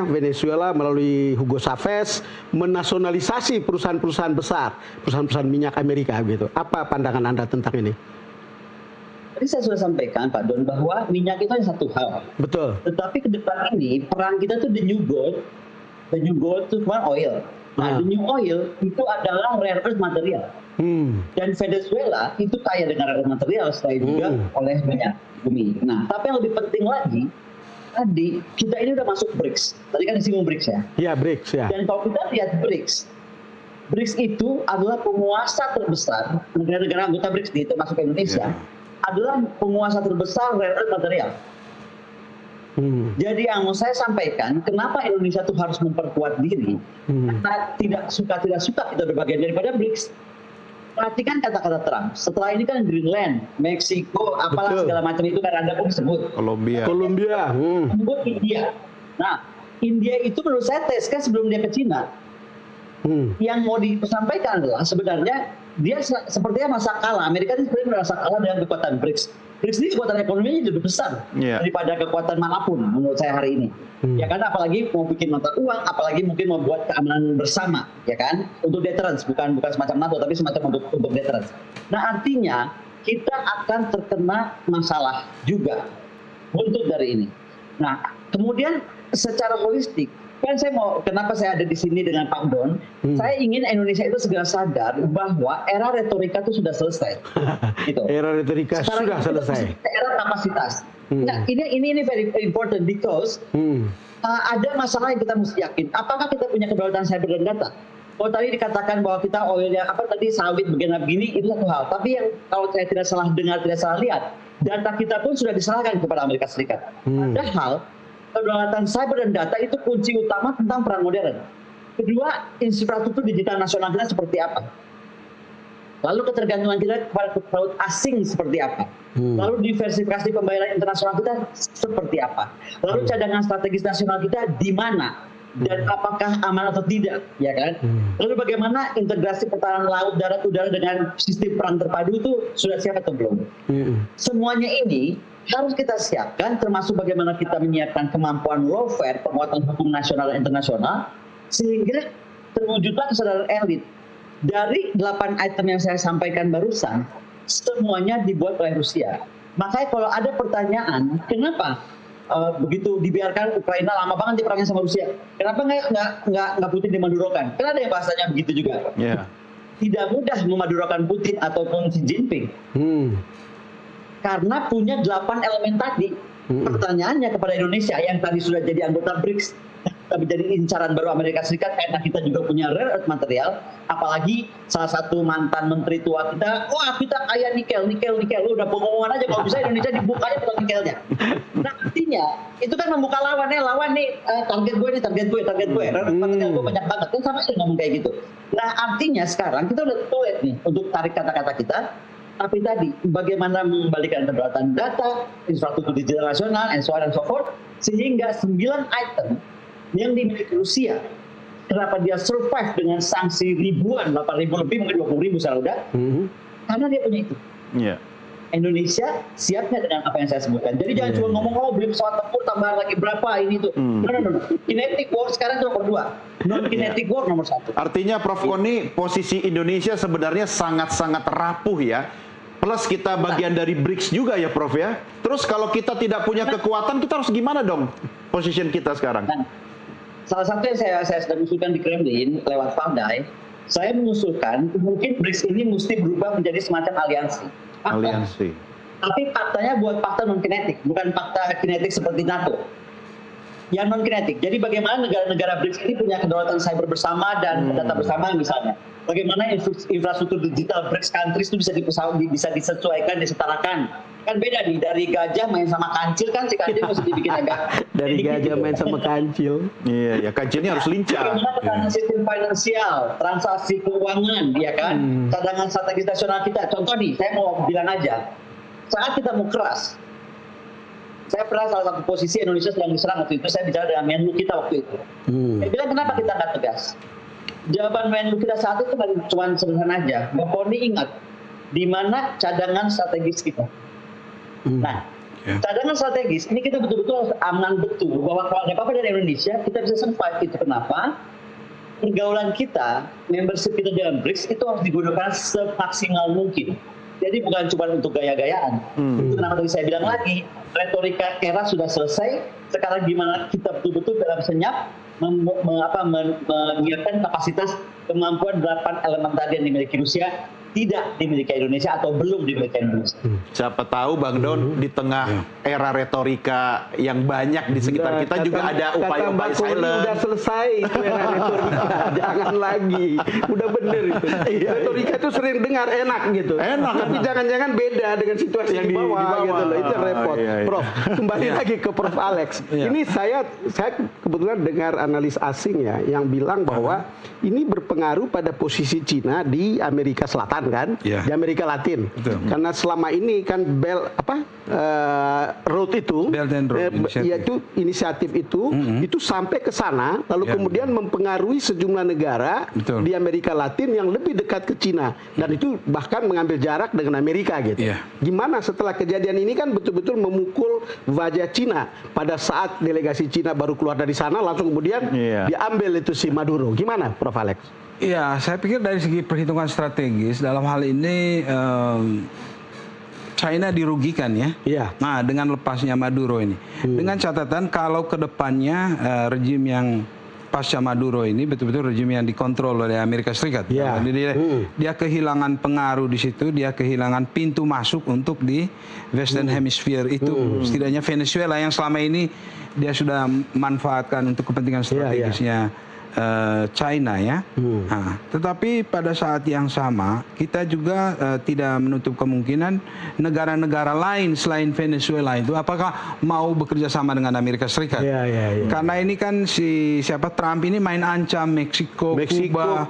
Speaker 2: Venezuela melalui Hugo Chavez menasionalisasi perusahaan-perusahaan besar, perusahaan-perusahaan minyak Amerika gitu. Apa pandangan Anda tentang ini?
Speaker 4: Tadi saya sudah sampaikan Pak Don bahwa minyak itu hanya satu hal.
Speaker 2: Betul.
Speaker 4: Tetapi ke depan ini perang kita tuh the new gold itu cuma oil. Nah, the new oil itu adalah rare earth material. Dan Venezuela itu kaya dengan rare material selain juga oleh banyak bumi. Nah, tapi yang lebih penting lagi, tadi kita ini udah masuk BRICS. Tadi kan disinggung BRICS ya.
Speaker 2: Iya, BRICS ya.
Speaker 4: Dan kalau kita lihat BRICS itu adalah penguasa terbesar negara-negara anggota BRICS termasuk Indonesia, adalah penguasa terbesar rare earth material. Jadi yang mau saya sampaikan, kenapa Indonesia itu harus memperkuat diri? Karena tidak suka kita berbagian daripada BRICS. Perhatikan kata-kata Trump. Setelah ini kan Greenland, Meksiko, apalah segala macam itu kan Anda pun sebut.
Speaker 2: Colombia.
Speaker 4: Sebut India. Nah, India itu menurut saya tesnya sebelum dia ke Cina. Yang mau disampaikan adalah sebenarnya dia sepertinya masa kalah. Amerika ini sebenarnya merasa kalah dengan kekuatan BRICS. BRICS ini kekuatan ekonominya lebih besar daripada kekuatan manapun menurut saya hari ini. Ya kan, apalagi mau bikin mata uang, apalagi mungkin mau buat keamanan bersama, ya kan, untuk deterrence, bukan semacam NATO, tapi semacam untuk deterrence. Nah, artinya kita akan terkena masalah juga untuk dari ini. Nah, kemudian secara holistik, kan kenapa saya ada di sini dengan Pak Don? Saya ingin Indonesia itu segera sadar bahwa era retorika itu sudah selesai. Gitu.
Speaker 2: Era retorika sudah selesai.
Speaker 4: Era kapasitas. Nah, ini very important because ada masalah yang kita mesti yakin. Apakah kita punya kedaulatan cyber dan data? Kalau tadi dikatakan bahwa kita oilnya sawit begini itu satu hal. Tapi yang kalau saya tidak salah dengar, tidak salah lihat, data kita pun sudah diserahkan kepada Amerika Serikat. Padahal kedaulatan cyber dan data itu kunci utama tentang perang modern. Kedua, infrastruktur digital nasional kita seperti apa? Lalu ketergantungan kita kepada pelaut asing seperti apa? Lalu diversifikasi pembayaran internasional kita seperti apa? Lalu cadangan strategis nasional kita di mana? Dan apakah aman atau tidak? Ya kan? Lalu bagaimana integrasi pertahanan laut, darat, udara dengan sistem perang terpadu itu sudah siap atau belum? Semuanya ini harus kita siapkan, termasuk bagaimana kita menyiapkan kemampuan lawfare, penguatan hukum nasional dan internasional, sehingga terwujudlah kesadaran elit. Dari 8 item yang saya sampaikan barusan, semuanya dibuat oleh Rusia. Makanya kalau ada pertanyaan, kenapa begitu dibiarkan Ukraina lama banget diperangin sama Rusia, kenapa nggak Putin dimadurokan? Kan ada yang bahasanya begitu juga.
Speaker 1: Yeah.
Speaker 4: Tidak mudah memadurokan Putin ataupun Xi Jinping. Karena punya 8 elemen tadi. Pertanyaannya kepada Indonesia yang tadi sudah jadi anggota BRICS, tapi jadi incaran baru Amerika Serikat, karena kita juga punya rare earth material, apalagi salah satu mantan menteri tua kita, wah kita kaya nikel, udah pengumuman aja kalau bisa Indonesia dibukanya bukan nikelnya. Nah artinya itu kan membuka lawan nih target gue, rare earth material gue banyak banget, kan sama aja ngomong kayak gitu. Nah artinya sekarang kita udah tuet nih untuk tarik kata-kata kita. Tapi tadi, bagaimana mengembalikan kedaulatan data, infrastruktur digital nasional, and so on and so forth, sehingga 9 item yang dimiliki Rusia, kenapa dia survive dengan sanksi ribuan, 8.000 lebih, mungkin 20.000 saya udah, karena dia punya itu.
Speaker 1: Yeah.
Speaker 4: Indonesia siapnya dengan apa yang saya sebutkan. Jadi jangan cuma ngomong, beli pesawat tempur, tambahan lagi berapa, ini itu. No. Kinetic war sekarang itu nomor 2. Non-kinetic war nomor 1.
Speaker 1: Artinya Prof. Koni, posisi Indonesia sebenarnya sangat-sangat rapuh ya. Plus kita bagian dari BRICS juga ya Prof ya. Terus kalau kita tidak punya kekuatan, kita harus gimana dong position kita sekarang?
Speaker 4: Nah, salah satu yang saya sedang usulkan di Kremlin lewat Paldai, saya mengusulkan mungkin BRICS ini mesti berubah menjadi semacam aliansi.
Speaker 1: Aliansi.
Speaker 4: Tapi faktanya buat fakta non-kinetik, bukan fakta kinetik seperti NATO. Yang non-kinetik. Jadi bagaimana negara-negara BRICS ini punya kedaulatan cyber bersama dan data bersama misalnya. Bagaimana infrastruktur digital BRICS countries itu bisa disesuaikan, disetarakan. Kan beda nih, dari gajah main sama kancil kan, si kancil mesti dibikin agak...
Speaker 2: Dari gajah main sama kancil.
Speaker 1: Iya, ya kancilnya harus lincah.
Speaker 4: Bagaimana sistem finansial, transaksi keuangan, ya kan? Cadangan strategis nasional kita. Contoh nih, saya mau bilang aja. Saat kita mau keras, saya pernah salah satu posisi Indonesia sedang diserang waktu itu, saya bicara dengan Menlu kita waktu itu. Saya bilang kenapa kita nggak tegas? Jawaban Menlu kita saat itu cuma sederhana aja. Mbak Poni ingat, di mana cadangan strategis kita. Nah, cadangan strategis ini kita betul-betul harus aman betul bahwa kalau ada apa-apa dari Indonesia, kita bisa survive. Itu kenapa? Pergaulan kita, membership kita dalam BRICS itu harus digunakan semaksimal mungkin. Jadi bukan cuma untuk gaya-gayaan. Itu kenapa tadi saya bilang lagi, retorika era sudah selesai. Sekarang gimana kita betul-betul dalam senyap menyiapkan kapasitas kemampuan 8 elemen tadi yang dimiliki Rusia tidak dimiliki Indonesia atau belum dimiliki Indonesia.
Speaker 1: Siapa tahu Bang Don di tengah era retorika yang banyak di sekitar kita juga ada upaya-upaya silent.
Speaker 2: Udah selesai itu era retorika, jangan lagi. Udah bener itu. Retorika itu sering dengar enak gitu.
Speaker 1: Enak,
Speaker 2: tapi jangan-jangan beda dengan situasi yang di bawah gitu loh. Itu repot. Prof, kembali lagi ke Prof Alex. Ini saya kebetulan dengar analis asing ya yang bilang bahwa ini berpengaruh pada posisi Cina di Amerika Selatan kan, di Amerika Latin. Karena selama ini kan road itu, yaitu inisiatif itu sampai ke sana, lalu kemudian mempengaruhi sejumlah negara di Amerika Latin yang lebih dekat ke Cina, dan itu bahkan mengambil jarak dengan Amerika gitu. Gimana setelah kejadian ini kan betul-betul memukul wajah Cina pada saat delegasi Cina baru keluar dari sana, langsung kemudian diambil itu si Maduro. Gimana, Prof Alex?
Speaker 3: Iya, saya pikir dari segi perhitungan strategis dalam hal ini China dirugikan ya. Nah, dengan lepasnya Maduro ini. Dengan catatan kalau ke depannya rejim yang pasca Maduro ini betul-betul rejim yang dikontrol oleh Amerika Serikat. Dia kehilangan pengaruh di situ, dia kehilangan pintu masuk untuk di Western Hemisphere itu. Setidaknya Venezuela yang selama ini dia sudah manfaatkan untuk kepentingan strategisnya China ya. Nah, tetapi pada saat yang sama kita juga tidak menutup kemungkinan negara-negara lain selain Venezuela itu apakah mau bekerja sama dengan Amerika Serikat. Karena ini kan siapa Trump ini main ancam Meksiko, Kuba,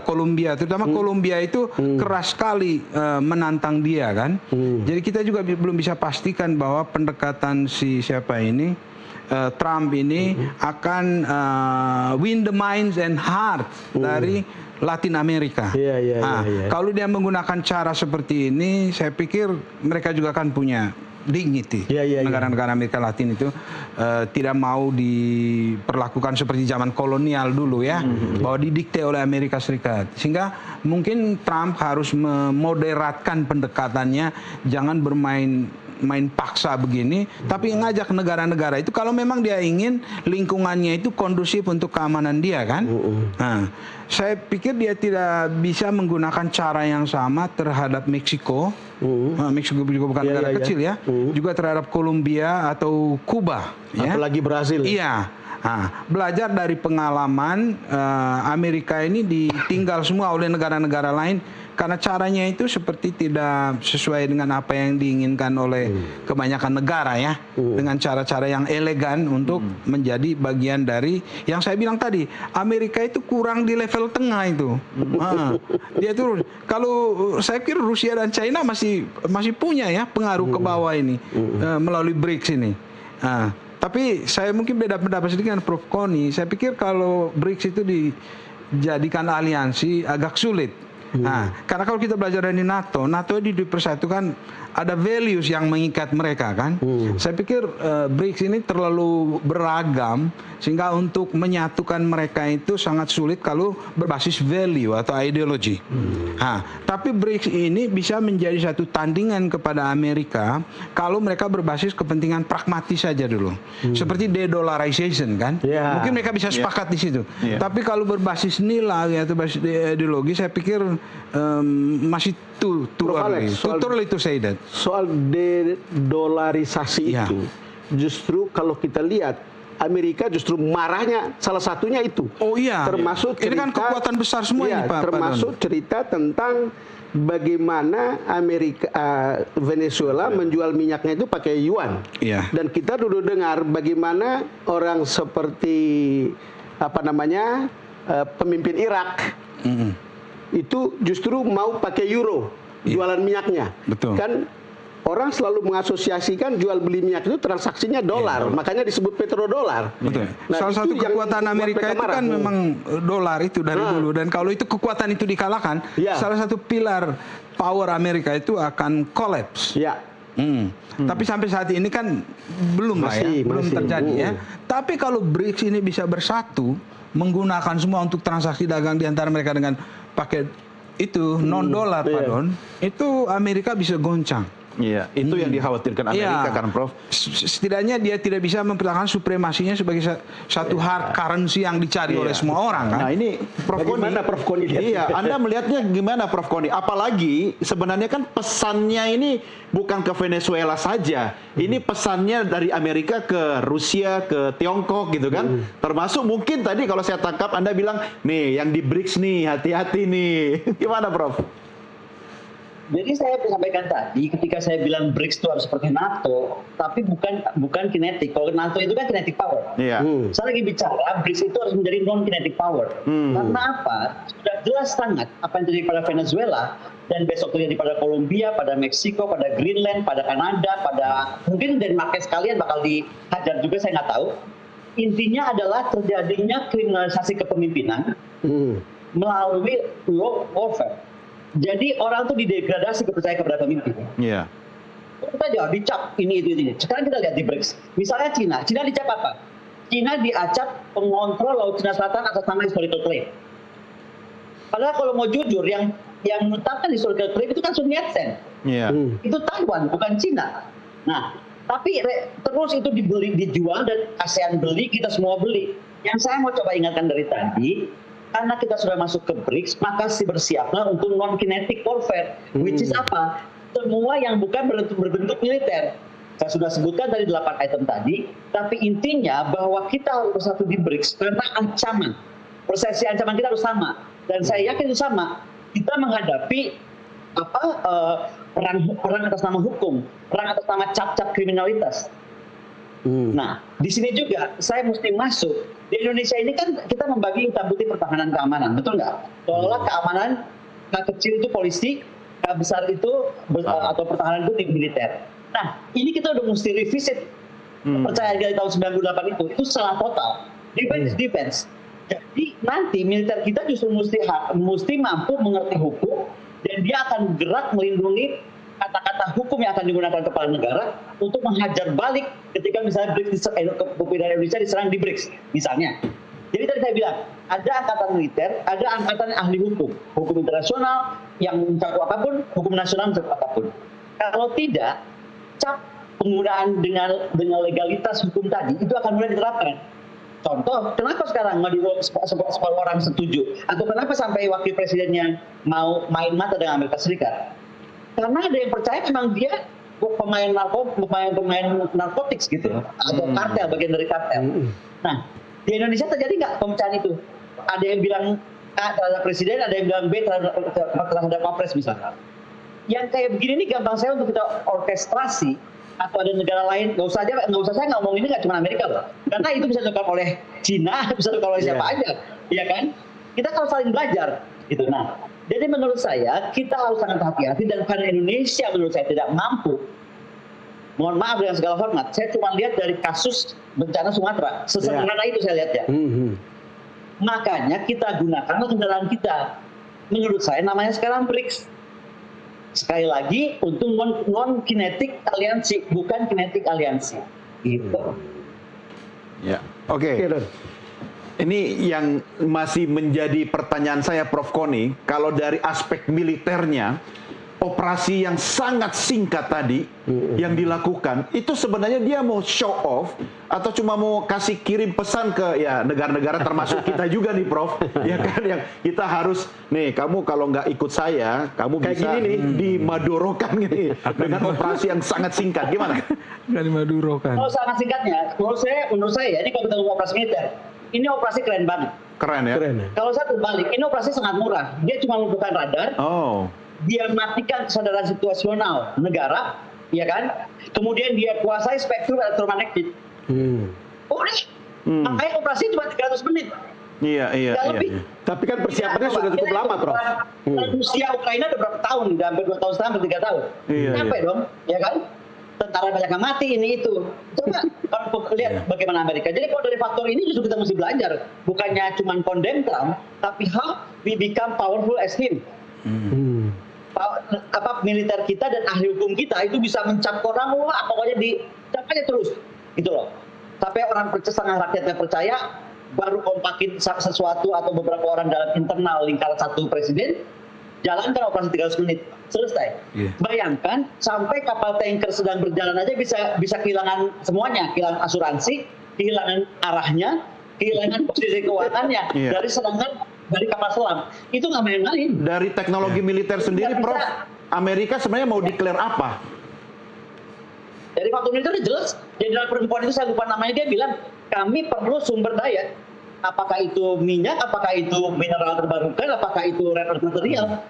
Speaker 3: Kolombia. Terutama Kolombia itu keras sekali menantang dia kan. Jadi kita juga belum bisa pastikan bahwa pendekatan siapa ini Trump ini akan win the minds and heart dari Latin Amerika. Kalau dia menggunakan cara seperti ini, saya pikir mereka juga akan punya dignity.
Speaker 2: Iya.
Speaker 3: Negara-negara Amerika Latin itu tidak mau diperlakukan seperti zaman kolonial dulu ya, bahwa didikte oleh Amerika Serikat. Sehingga mungkin Trump harus memoderatkan pendekatannya, jangan main paksa begini, tapi ngajak negara-negara itu kalau memang dia ingin lingkungannya itu kondusif untuk keamanan dia kan. Nah, saya pikir dia tidak bisa menggunakan cara yang sama terhadap Meksiko. Meksiko juga bukan negara kecil ya. Juga terhadap Kolombia atau Kuba.
Speaker 2: Apalagi Brasil.
Speaker 3: Iya. Nah, belajar dari pengalaman Amerika ini ditinggal semua oleh negara-negara lain karena caranya itu seperti tidak sesuai dengan apa yang diinginkan oleh kebanyakan negara ya, dengan cara-cara yang elegan untuk menjadi bagian dari yang saya bilang tadi, Amerika itu kurang di level tengah itu. Dia tuh kalau saya kira Rusia dan China masih punya ya pengaruh ke bawah ini melalui BRICS ini. Tapi saya mungkin beda pendapat sedikit dengan Prof. Koni. Saya pikir kalau BRICS itu dijadikan aliansi agak sulit. Karena kalau kita belajar dari NATO dipersatukan ada values yang mengikat mereka kan. Saya pikir BRICS ini terlalu beragam sehingga untuk menyatukan mereka itu sangat sulit kalau berbasis value atau ideologi. Tapi BRICS ini bisa menjadi satu tandingan kepada Amerika kalau mereka berbasis kepentingan pragmatis saja dulu. Seperti de-dollarization kan. Mungkin mereka bisa sepakat di situ. Tapi kalau berbasis nilai atau basis ideologi saya pikir masih too early to say that.
Speaker 2: Soal de-dollarisasi itu, justru kalau kita lihat Amerika justru marahnya salah satunya itu.
Speaker 3: Oh iya.
Speaker 2: Termasuk cerita,
Speaker 3: ini kan kekuatan besar semua ini Pak.
Speaker 2: Termasuk cerita tentang bagaimana Venezuela menjual minyaknya itu pakai yuan. Dan kita dulu dengar bagaimana orang seperti pemimpin Irak itu justru mau pakai euro jualan minyaknya.
Speaker 3: Betul.
Speaker 2: Kan orang selalu mengasosiasikan jual beli minyak itu transaksinya dolar, makanya disebut petrodolar.
Speaker 3: Betul. Nah, salah satu kekuatan Amerika itu kan memang dolar itu dari dulu, dan kalau itu kekuatan itu dikalahkan, salah satu pilar power Amerika itu akan collapse. Tapi sampai saat ini kan belum terjadi ya. Tapi kalau BRICS ini bisa bersatu menggunakan semua untuk transaksi dagang di antara mereka dengan pakai itu non dolar itu Amerika bisa goncang.
Speaker 1: Iya, itu yang dikhawatirkan Amerika kan, Prof.
Speaker 3: Setidaknya dia tidak bisa mempertahankan supremasinya sebagai satu hard currency yang dicari oleh semua orang kan.
Speaker 1: Nah, ini Prof. Koni. Iya, Anda melihatnya gimana Prof. Koni? Apalagi sebenarnya kan pesannya ini bukan ke Venezuela saja. Ini pesannya dari Amerika ke Rusia, ke Tiongkok gitu kan. Termasuk mungkin tadi kalau saya tangkap Anda bilang, nih yang di BRICS nih, hati-hati nih. Gimana Prof?
Speaker 4: Jadi saya sampaikan tadi, ketika saya bilang BRICS itu harus seperti NATO, tapi bukan kinetik. Kalau NATO itu kan kinetic power. Saya lagi bicara BRICS itu harus menjadi non-kinetic power. Karena apa? Sudah jelas sangat apa yang terjadi pada Venezuela dan besok terjadi pada Kolombia, pada Meksiko, pada Greenland, pada Kanada, pada mungkin Denmark sekalian bakal dihajar juga, saya nggak tahu. Intinya adalah terjadinya kriminalisasi kepemimpinan melalui law warfare. Jadi orang tuh didegradasi kepercayaan kepada pemimpin. Kita jangan dicap ini. Sekarang kita lihat di BRICS. Misalnya Cina dicap apa? Cina diacap pengontrol Laut Cina Selatan atas nama historical claim. Padahal kalau mau jujur, yang menetapkan historical claim itu kan Sun Yat-sen. Itu Taiwan, bukan Cina. Nah, tapi terus itu dijual dan ASEAN beli, kita semua beli. Yang saya mau coba ingatkan dari tadi, karena kita sudah masuk ke BRICS, maka bersiaplah untuk non-kinetic warfare, which is apa? Semua yang bukan berbentuk militer. Saya sudah sebutkan dari 8 item tadi, tapi intinya bahwa kita harus bersatu di BRICS karena ancaman, persepsi ancaman kita harus sama. Dan saya yakin itu sama. Kita menghadapi perang atas nama hukum, perang atas nama cap-cap kriminalitas. Nah, di sini juga saya mesti masuk. Di Indonesia ini kan kita membagi hitam putih pertahanan keamanan, betul nggak? Seolah keamanan kecil itu polisi, besar itu atau pertahanan itu di militer. Nah, ini kita udah mesti revisit percaya dari tahun 98 itu salah total. Defense. Jadi nanti militer kita justru mesti mampu mengerti hukum dan dia akan gerak melindungi kata-kata hukum yang akan digunakan kepala negara untuk menghajar balik ketika misalnya pimpinan Indonesia diserang di BRICS misalnya. Jadi tadi saya bilang, ada angkatan militer, ada angkatan ahli hukum internasional yang mencakup apapun, hukum nasional mencakup apapun. Kalau tidak, cap penggunaan dengan legalitas hukum tadi itu akan mulai diterapkan. Contoh, kenapa sekarang Maduro sepuluh orang setuju? Atau kenapa sampai wakil presidennya mau main mata dengan Amerika Serikat? Karena ada yang percaya memang dia pemain narkotik gitu, atau kartel, bagian dari kartel. Nah, di Indonesia terjadi nggak pemecahan itu? Ada yang bilang A terhadap presiden, ada yang bilang B terhadap Wapres misalnya. Yang kayak begini nih gampang saya untuk kita orkestrasi. Atau ada negara lain, nggak usah saya ngomong ini nggak cuma Amerika loh, karena itu bisa dilakukan oleh Cina, bisa dilakukan oleh siapa aja, ya kan? Kita harus saling belajar, gitu. Nah, jadi menurut saya kita harus sangat hati-hati, dan karena Indonesia menurut saya tidak mampu, mohon maaf dengan segala hormat, saya cuma lihat dari kasus bencana Sumatera, sesederhana itu saya lihat ya. Makanya kita gunakanlah kendaraan kita. Menurut saya namanya sekarang BRICS. Sekali lagi untuk non-kinetik aliansi, bukan kinetik aliansi. Gitu.
Speaker 1: Ya, oke. Ini yang masih menjadi pertanyaan saya, Prof. Koni. Kalau dari aspek militernya, operasi yang sangat singkat tadi yang dilakukan, itu sebenarnya dia mau show off atau cuma mau kasih kirim pesan ke ya negara-negara termasuk kita juga nih, Prof. Ya kan, yang kita harus nih, kamu kalau nggak ikut saya, kamu kayak bisa nih dimadurokan gini dengan operasi yang sangat singkat. Gimana?
Speaker 3: Nggak dimadurokan.
Speaker 4: Kalau sangat singkatnya, menurut saya ini kalau kita ngomong operasi militer, ini operasi keren banget.
Speaker 1: Keren ya?
Speaker 2: Keren ya?
Speaker 4: Kalau saya terbalik, ini operasi sangat murah. Dia cuma membutuhkan radar. Dia matikan kesadaran situasional negara, ya kan? Kemudian dia kuasai spektrum elektromagnetik. Makanya operasi cuma 300 menit.
Speaker 1: Iya.
Speaker 4: Lebih.
Speaker 2: Tapi kan persiapannya sudah cukup lama, Prof.
Speaker 4: Rusia Ukraina udah berapa tahun? Udah hampir 2 tahun setengah, 3 tahun. Capek dong, ya kan? Tentara banyak yang mati, ini itu. Coba kalau lihat bagaimana Amerika. Jadi kalau dari faktor ini justru kita mesti belajar. Bukannya cuma condemn Trump, tapi how we become powerful as him. Militer kita dan ahli hukum kita itu bisa mencap orang, wah pokoknya dicap aja terus gitu loh. Sampai orang setengah rakyatnya percaya, baru kompakin sesuatu atau beberapa orang dalam internal lingkaran satu presiden, jalankan operasi 300 menit, selesai. Bayangkan sampai kapal tanker sedang berjalan aja bisa kehilangan semuanya, kehilangan asuransi, kehilangan arahnya, kehilangan posisi keuangannya dari serangan dari kapal selam. Itu nggak main-main. Dari
Speaker 1: teknologi militer sendiri, Prof, Amerika sebenarnya mau declare apa?
Speaker 4: Dari faktor militer jelas. Jenderal perempuan itu saya lupa namanya, dia bilang kami perlu sumber daya. Apakah itu minyak, apakah itu mineral terbarukan, apakah itu rare earth material.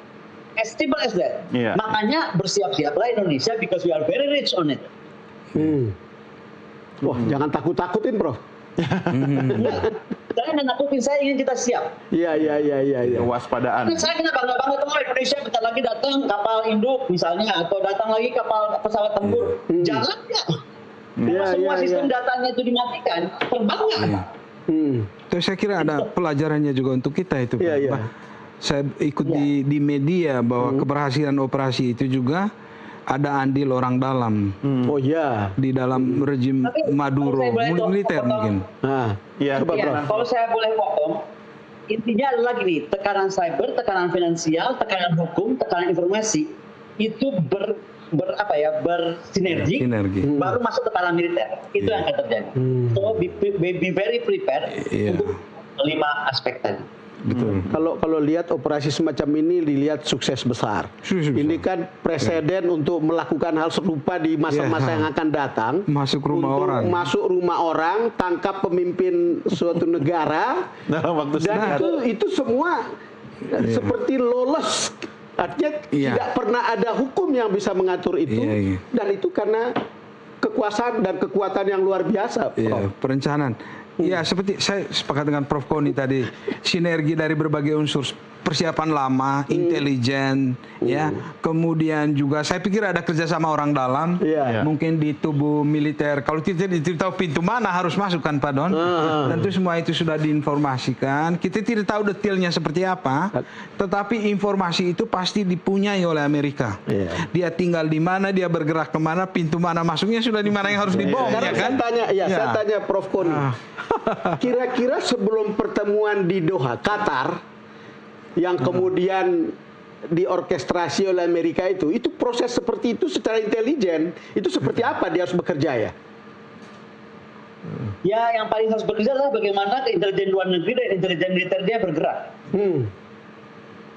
Speaker 4: As simple as that. Makanya bersiap-siaplah Indonesia because we are very rich on it.
Speaker 2: Wah, jangan takut-takutin, Prof.
Speaker 4: Saya nakutin, saya ingin kita siap.
Speaker 2: Iya.
Speaker 1: Kewaspadaan.
Speaker 4: Saya kita bangga-bangga teman Indonesia bentar lagi datang kapal induk misalnya, atau datang lagi kapal pesawat tempur. Jalan nggak? Semua sistem datanya itu dimatikan, terbang nggak?
Speaker 3: Terus saya kira ada pelajarannya juga untuk kita itu. Saya ikut di media bahwa keberhasilan operasi itu juga ada andil orang dalam. Di dalam rejim Maduro, militer mungkin.
Speaker 4: Kalau saya boleh potong, intinya adalah gini, tekanan cyber, tekanan finansial, tekanan hukum, tekanan informasi itu bersinergi, baru masuk tekanan militer. Itu yang akan terjadi. So be very prepared untuk 5 aspek tadi.
Speaker 3: Betul.
Speaker 2: Kalau lihat operasi semacam ini dilihat sukses besar. Ini kan presiden untuk melakukan hal serupa di masa-masa yang akan datang.
Speaker 3: Masuk rumah orang, tangkap pemimpin suatu negara
Speaker 1: dalam waktu
Speaker 2: dan itu semua seperti lawless. Artinya tidak pernah ada hukum yang bisa mengatur itu, dan itu karena kekuasaan dan kekuatan yang luar biasa.
Speaker 3: Perencanaan. Ya, seperti saya sepakat dengan Prof. Koni tadi, sinergi dari berbagai unsur persiapan lama, intelijen, ya. Kemudian juga saya pikir ada kerjasama orang dalam, mungkin di tubuh militer. Kalau kita tidak tahu pintu mana harus masuk kan, Pak Don. Tentu semua itu sudah diinformasikan. Kita tidak tahu detailnya seperti apa, tetapi informasi itu pasti dipunyai oleh Amerika. Dia tinggal di mana, dia bergerak kemana, pintu mana masuknya sudah di mana yang harus dibom.
Speaker 2: Sekarang
Speaker 3: Ya kan?
Speaker 2: saya tanya Prof. Koni, kira-kira sebelum pertemuan di Doha, Qatar, yang kemudian diorkestrasi oleh Amerika itu proses seperti itu secara intelijen, itu seperti apa dia harus bekerja ya?
Speaker 4: Ya, yang paling harus bekerja adalah bagaimana intelijen luar negeri dan intelijen militer dia bergerak.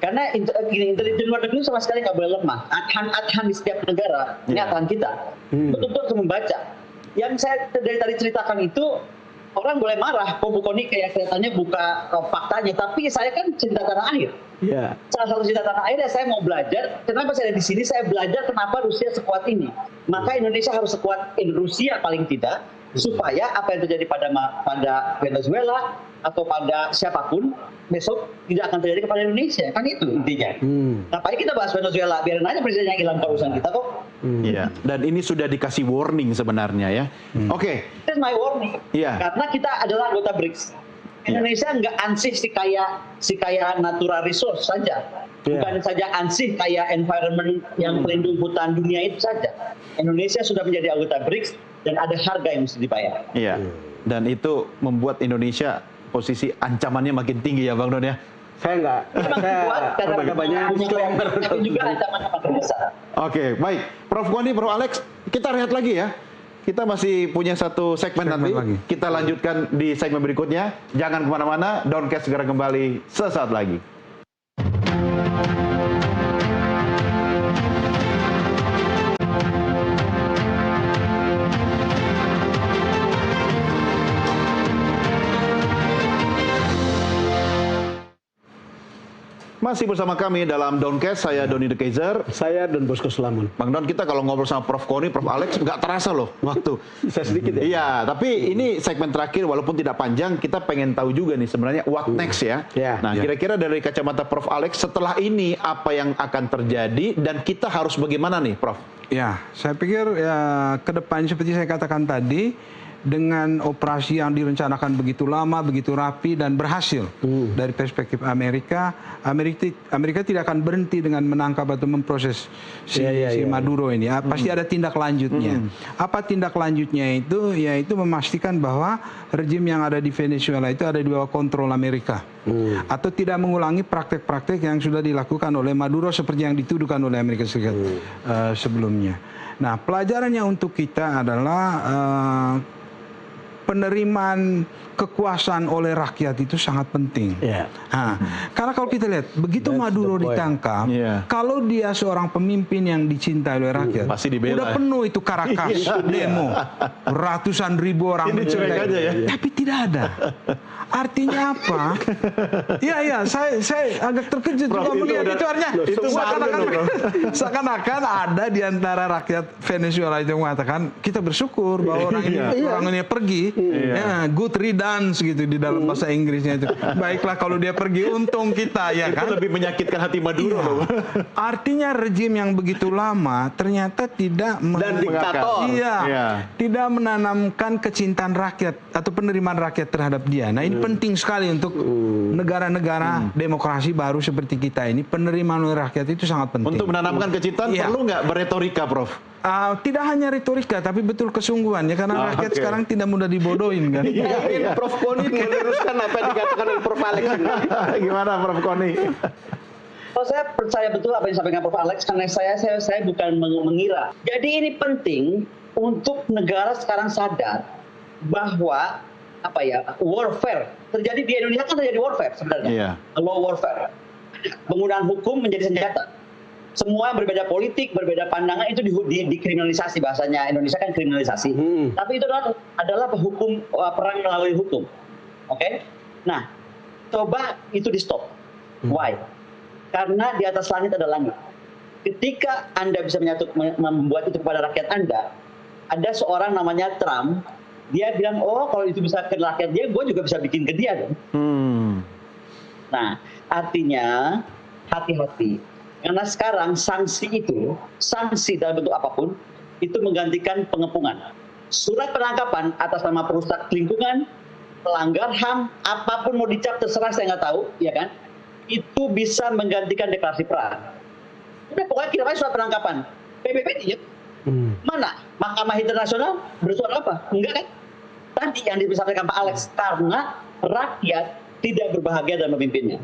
Speaker 4: Karena intelijen luar negeri sama sekali nggak boleh lemah. Adhan di setiap negara, ini adhan kita. Betul-betul harus membaca. Yang saya dari tadi ceritakan itu, orang boleh marah, Bu Koni kayak kelihatannya buka faktanya, tapi saya kan cinta tanah air. Salah satu cinta tanah air ya saya mau belajar. Kenapa saya ada di sini? Saya belajar kenapa Rusia sekuat ini. Maka Indonesia harus sekuat Rusia paling tidak, supaya apa yang terjadi pada Venezuela atau pada siapapun besok tidak akan terjadi kepada Indonesia, kan itu intinya. Ngapain kita bahas Venezuela? Biarin aja presidennya hilang urusan kita kok.
Speaker 1: Iya. Dan ini sudah dikasih warning sebenarnya ya. Oke.
Speaker 4: That's my warning. Karena kita adalah anggota BRICS. Indonesia nggak ansih si kaya natural resource saja, bukan saja ansih kaya environment yang pelindung hutan dunia itu saja. Indonesia sudah menjadi anggota BRICS dan ada harga yang mesti dibayar.
Speaker 1: Iya. Dan itu membuat Indonesia posisi ancamannya makin tinggi ya, Bang Don ya.
Speaker 2: Saya enggak. Saya banyak disclaimer.
Speaker 4: Tapi juga ancamannya makin besar.
Speaker 1: Oke, baik. Prof. Koni, Prof. Alex, kita rehat lagi ya. Kita masih punya satu segmen nanti. Kita lanjutkan di segmen berikutnya. Jangan kemana-mana. Doncast segera kembali sesaat lagi. Masih bersama kami dalam Doncast, saya Doni De Kaiser.
Speaker 2: Saya Don Bosco Sulamun.
Speaker 1: Bang Don, kita kalau ngobrol sama Prof. Koni, Prof. Alex, nggak terasa loh waktu.
Speaker 2: Bisa sedikit ya?
Speaker 1: Iya, tapi ini segmen terakhir, walaupun tidak panjang, kita pengen tahu juga nih sebenarnya what next ya. Nah, kira-kira dari kacamata Prof. Alex, setelah ini apa yang akan terjadi dan kita harus bagaimana nih, Prof?
Speaker 3: Ya, saya pikir ya ke depan seperti saya katakan tadi, dengan operasi yang direncanakan begitu lama, begitu rapi dan berhasil dari perspektif Amerika tidak akan berhenti dengan menangkap atau memproses si Maduro ini. Pasti ada tindak lanjutnya. Apa tindak lanjutnya itu? Yaitu memastikan bahwa rejim yang ada di Venezuela itu ada di bawah kontrol Amerika. Atau tidak mengulangi praktek-praktek yang sudah dilakukan oleh Maduro seperti yang dituduhkan oleh Amerika Serikat sebelumnya. Nah, pelajarannya untuk kita adalah penerimaan kekuasaan oleh rakyat itu sangat penting. Karena kalau kita lihat, begitu Maduro ditangkap, kalau dia seorang pemimpin yang dicintai oleh rakyat,
Speaker 1: pasti dibela,
Speaker 3: udah penuh itu Caracas demo, ratusan ribu orang
Speaker 1: mencintai,
Speaker 3: tapi tidak ada. Artinya apa? Saya agak terkejut juga melihat itu artinya. Seakan-akan ada di antara rakyat Venezuela itu yang mengatakan kita bersyukur bahwa orang ini pergi. Good riddance gitu di dalam bahasa Inggrisnya itu. Baiklah kalau dia pergi, untung kita ya kan.
Speaker 1: Itu lebih menyakitkan hati Maduro loh.
Speaker 3: Artinya rejim yang begitu lama ternyata tidak tidak menanamkan kecintaan rakyat atau penerimaan rakyat terhadap dia. Nah, ini penting sekali untuk negara-negara demokrasi baru seperti kita ini. Penerimaan oleh rakyat itu sangat penting.
Speaker 1: Untuk menanamkan kecintaan perlu nggak beretorika, Prof?
Speaker 3: Tidak hanya retorika, tapi betul kesungguhan ya, karena rakyat sekarang tidak mudah dibodohin kan.
Speaker 2: Prof. Koni meneruskan apa yang dikatakan oleh Prof. Alex.
Speaker 1: Gimana, Prof. Koni?
Speaker 4: Kalau saya percaya betul apa yang disampaikan Prof. Alex, karena saya bukan mengira. Jadi ini penting untuk negara sekarang sadar bahwa warfare terjadi di Indonesia, kan terjadi warfare sebenarnya. Law warfare, penggunaan hukum menjadi senjata. Semua yang berbeda politik, berbeda pandangan itu dikriminalisasi, bahasanya Indonesia kan kriminalisasi. Tapi itu adalah hukum, perang melalui hukum. Oke? Nah, coba itu di stop. Why? Karena di atas langit ada langit. Ketika Anda bisa membuat itu kepada rakyat Anda, ada seorang namanya Trump, dia bilang, oh kalau itu bisa ke rakyat dia, gue juga bisa bikin ke dia dong. Nah, artinya hati-hati. Karena sekarang sanksi dalam bentuk apapun, itu menggantikan pengepungan. Surat penangkapan atas nama perusak lingkungan, pelanggar HAM, apapun mau dicap terserah, saya nggak tahu, ya kan? Itu bisa menggantikan deklarasi perang. Udah pokoknya kita pakai surat penangkapan. PBB diet. Mana? Mahkamah Internasional bersuara apa? Enggak kan? Tadi yang disampaikan Pak Alex, karena rakyat tidak berbahagia dalam memimpinnya.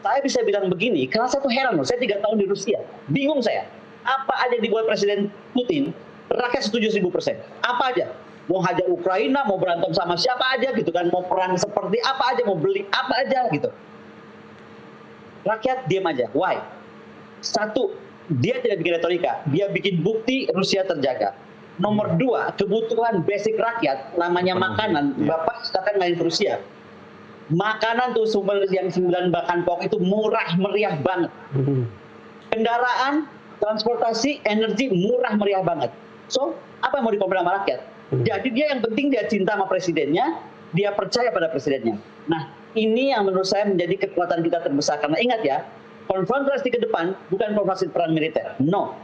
Speaker 4: Saya bisa bilang begini, karena saya tuh heran loh, saya 3 tahun di Rusia, bingung saya. Apa aja dibuat Presiden Putin, rakyat setuju 1000%. Apa aja? Mau hajar Ukraina, mau berantem sama siapa aja gitu kan, mau perang seperti apa aja, mau beli apa aja gitu. Rakyat diam aja. Why? Satu, dia tidak bikin retorika, dia bikin bukti Rusia terjaga. Nomor 2, kebutuhan basic rakyat, namanya makanan, Bapak katakan lain Rusia. Makanan tuh sumber yang 9 bahan pokok itu murah meriah banget. Kendaraan, transportasi, energi murah meriah banget. So, apa yang mau dikomplain sama rakyat? Jadi dia yang penting dia cinta sama presidennya, dia percaya pada presidennya. Nah, ini yang menurut saya menjadi kekuatan kita terbesar. Karena ingat ya, konfrontasi ke depan bukan konfrontasi perang militer. No.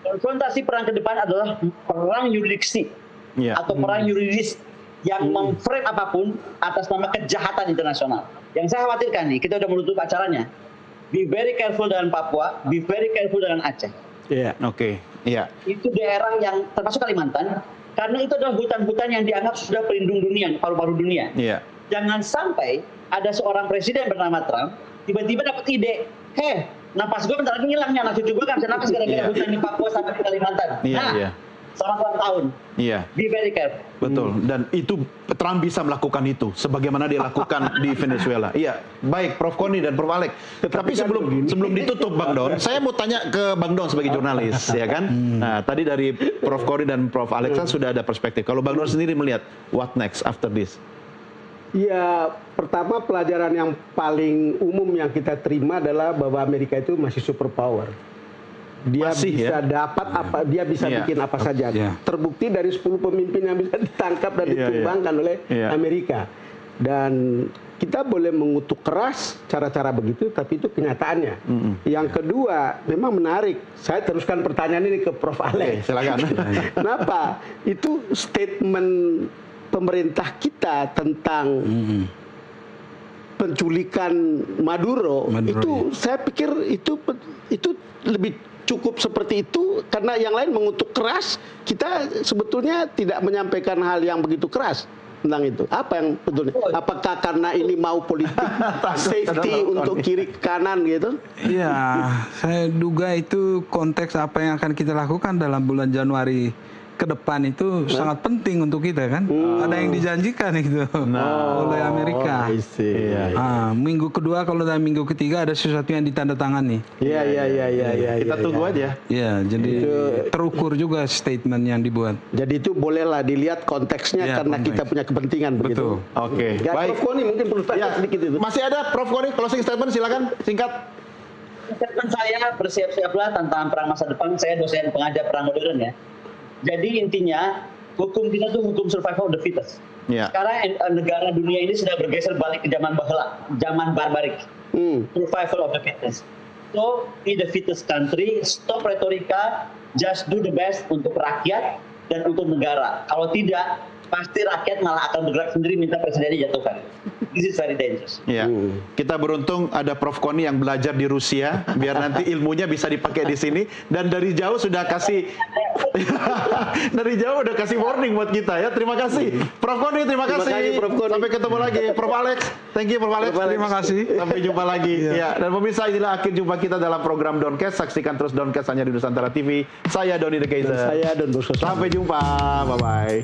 Speaker 4: Konfrontasi perang ke depan adalah perang yuridiksi atau perang yuridis yang memframe apapun atas nama kejahatan internasional. Yang saya khawatirkan nih, kita udah menutup acaranya. Be very careful dengan Papua, be very careful dengan Aceh. Itu daerah yang termasuk Kalimantan, karena itu adalah hutan-hutan yang dianggap sudah pelindung dunia, paru-paru dunia. Jangan sampai ada seorang presiden bernama Trump tiba-tiba dapat ide, napas gue bentar lagi hilang nih, anak cucu gue kan bisa napas gara-gara hutan di Papua sampai di Kalimantan. Selamat ulang tahun. Be very careful.
Speaker 1: Betul. Dan itu Trump bisa melakukan itu, sebagaimana dia lakukan di Venezuela. Baik, Prof. Koni dan Prof. Alex. Tapi sebelum ditutup, Bang Don, saya mau tanya ke Bang Don sebagai jurnalis, ya kan? Nah, tadi dari Prof. Koni dan Prof. Alex kan sudah ada perspektif. Kalau Bang Don sendiri melihat, what next after this?
Speaker 2: Ya, pertama pelajaran yang paling umum yang kita terima adalah bahwa Amerika itu masih superpower. Dia bisa dapat apa, dia bisa bikin apa saja. Terbukti dari 10 pemimpin yang bisa ditangkap dan ditumbangkan oleh Amerika. Dan kita boleh mengutuk keras cara-cara begitu, tapi itu kenyataannya. Yang kedua, memang menarik. Saya teruskan pertanyaan ini ke Prof. Alex.
Speaker 1: Silakan.
Speaker 2: Kenapa? Itu statement pemerintah kita tentang penculikan Maduro itu saya pikir itu lebih cukup seperti itu, karena yang lain mengutuk keras, kita sebetulnya tidak menyampaikan hal yang begitu keras tentang itu. Apa yang betulnya? Apakah karena ini mau politik safety untuk kiri kanan gitu?
Speaker 3: Ya, saya duga itu konteks apa yang akan kita lakukan dalam bulan Januari ke depan itu sangat penting untuk kita kan. Ada yang dijanjikan itu oleh Amerika. Minggu kedua kalau dan minggu ketiga ada sesuatu yang ditandatangani.
Speaker 2: Kita
Speaker 3: tunggu aja. Ya, jadi itu terukur juga statement yang dibuat.
Speaker 2: Jadi itu bolehlah dilihat konteksnya karena kita punya kepentingan begitu.
Speaker 1: Baik.
Speaker 2: Prof. Koni mungkin perlu tanya sedikit itu.
Speaker 1: Masih ada Prof. Koni closing statement, silakan singkat.
Speaker 4: Statement saya, bersiap-siaplah tantangan perang masa depan. Saya dosen pengajar perang modern ya. Jadi intinya hukum kita tuh hukum survival of the fittest. Sekarang negara dunia ini sudah bergeser balik ke zaman baheula, zaman barbarik. Survival of the fittest. So, be the fittest country, stop retorika, just do the best untuk rakyat dan untuk negara. Kalau tidak, pasti rakyat malah akan bergerak sendiri minta presidennya jatuhkan. This is very dangerous.
Speaker 1: Kita beruntung ada Prof. Koni yang belajar di Rusia, biar nanti ilmunya bisa dipakai di sini, dan dari jauh sudah kasih warning buat kita ya. Terima kasih Prof. Koni, terima kasih. Sampai ketemu lagi. Prof. Alex, thank you Prof. Alex.
Speaker 3: Terima kasih.
Speaker 1: Sampai jumpa lagi. Dan pemirsa, inilah akhir jumpa kita dalam program Doncast. Saksikan terus Doncast hanya di Nusantara TV. Saya Doni The Kaiser.
Speaker 2: Saya Don Bosco.
Speaker 1: Sampai jumpa. Bye bye.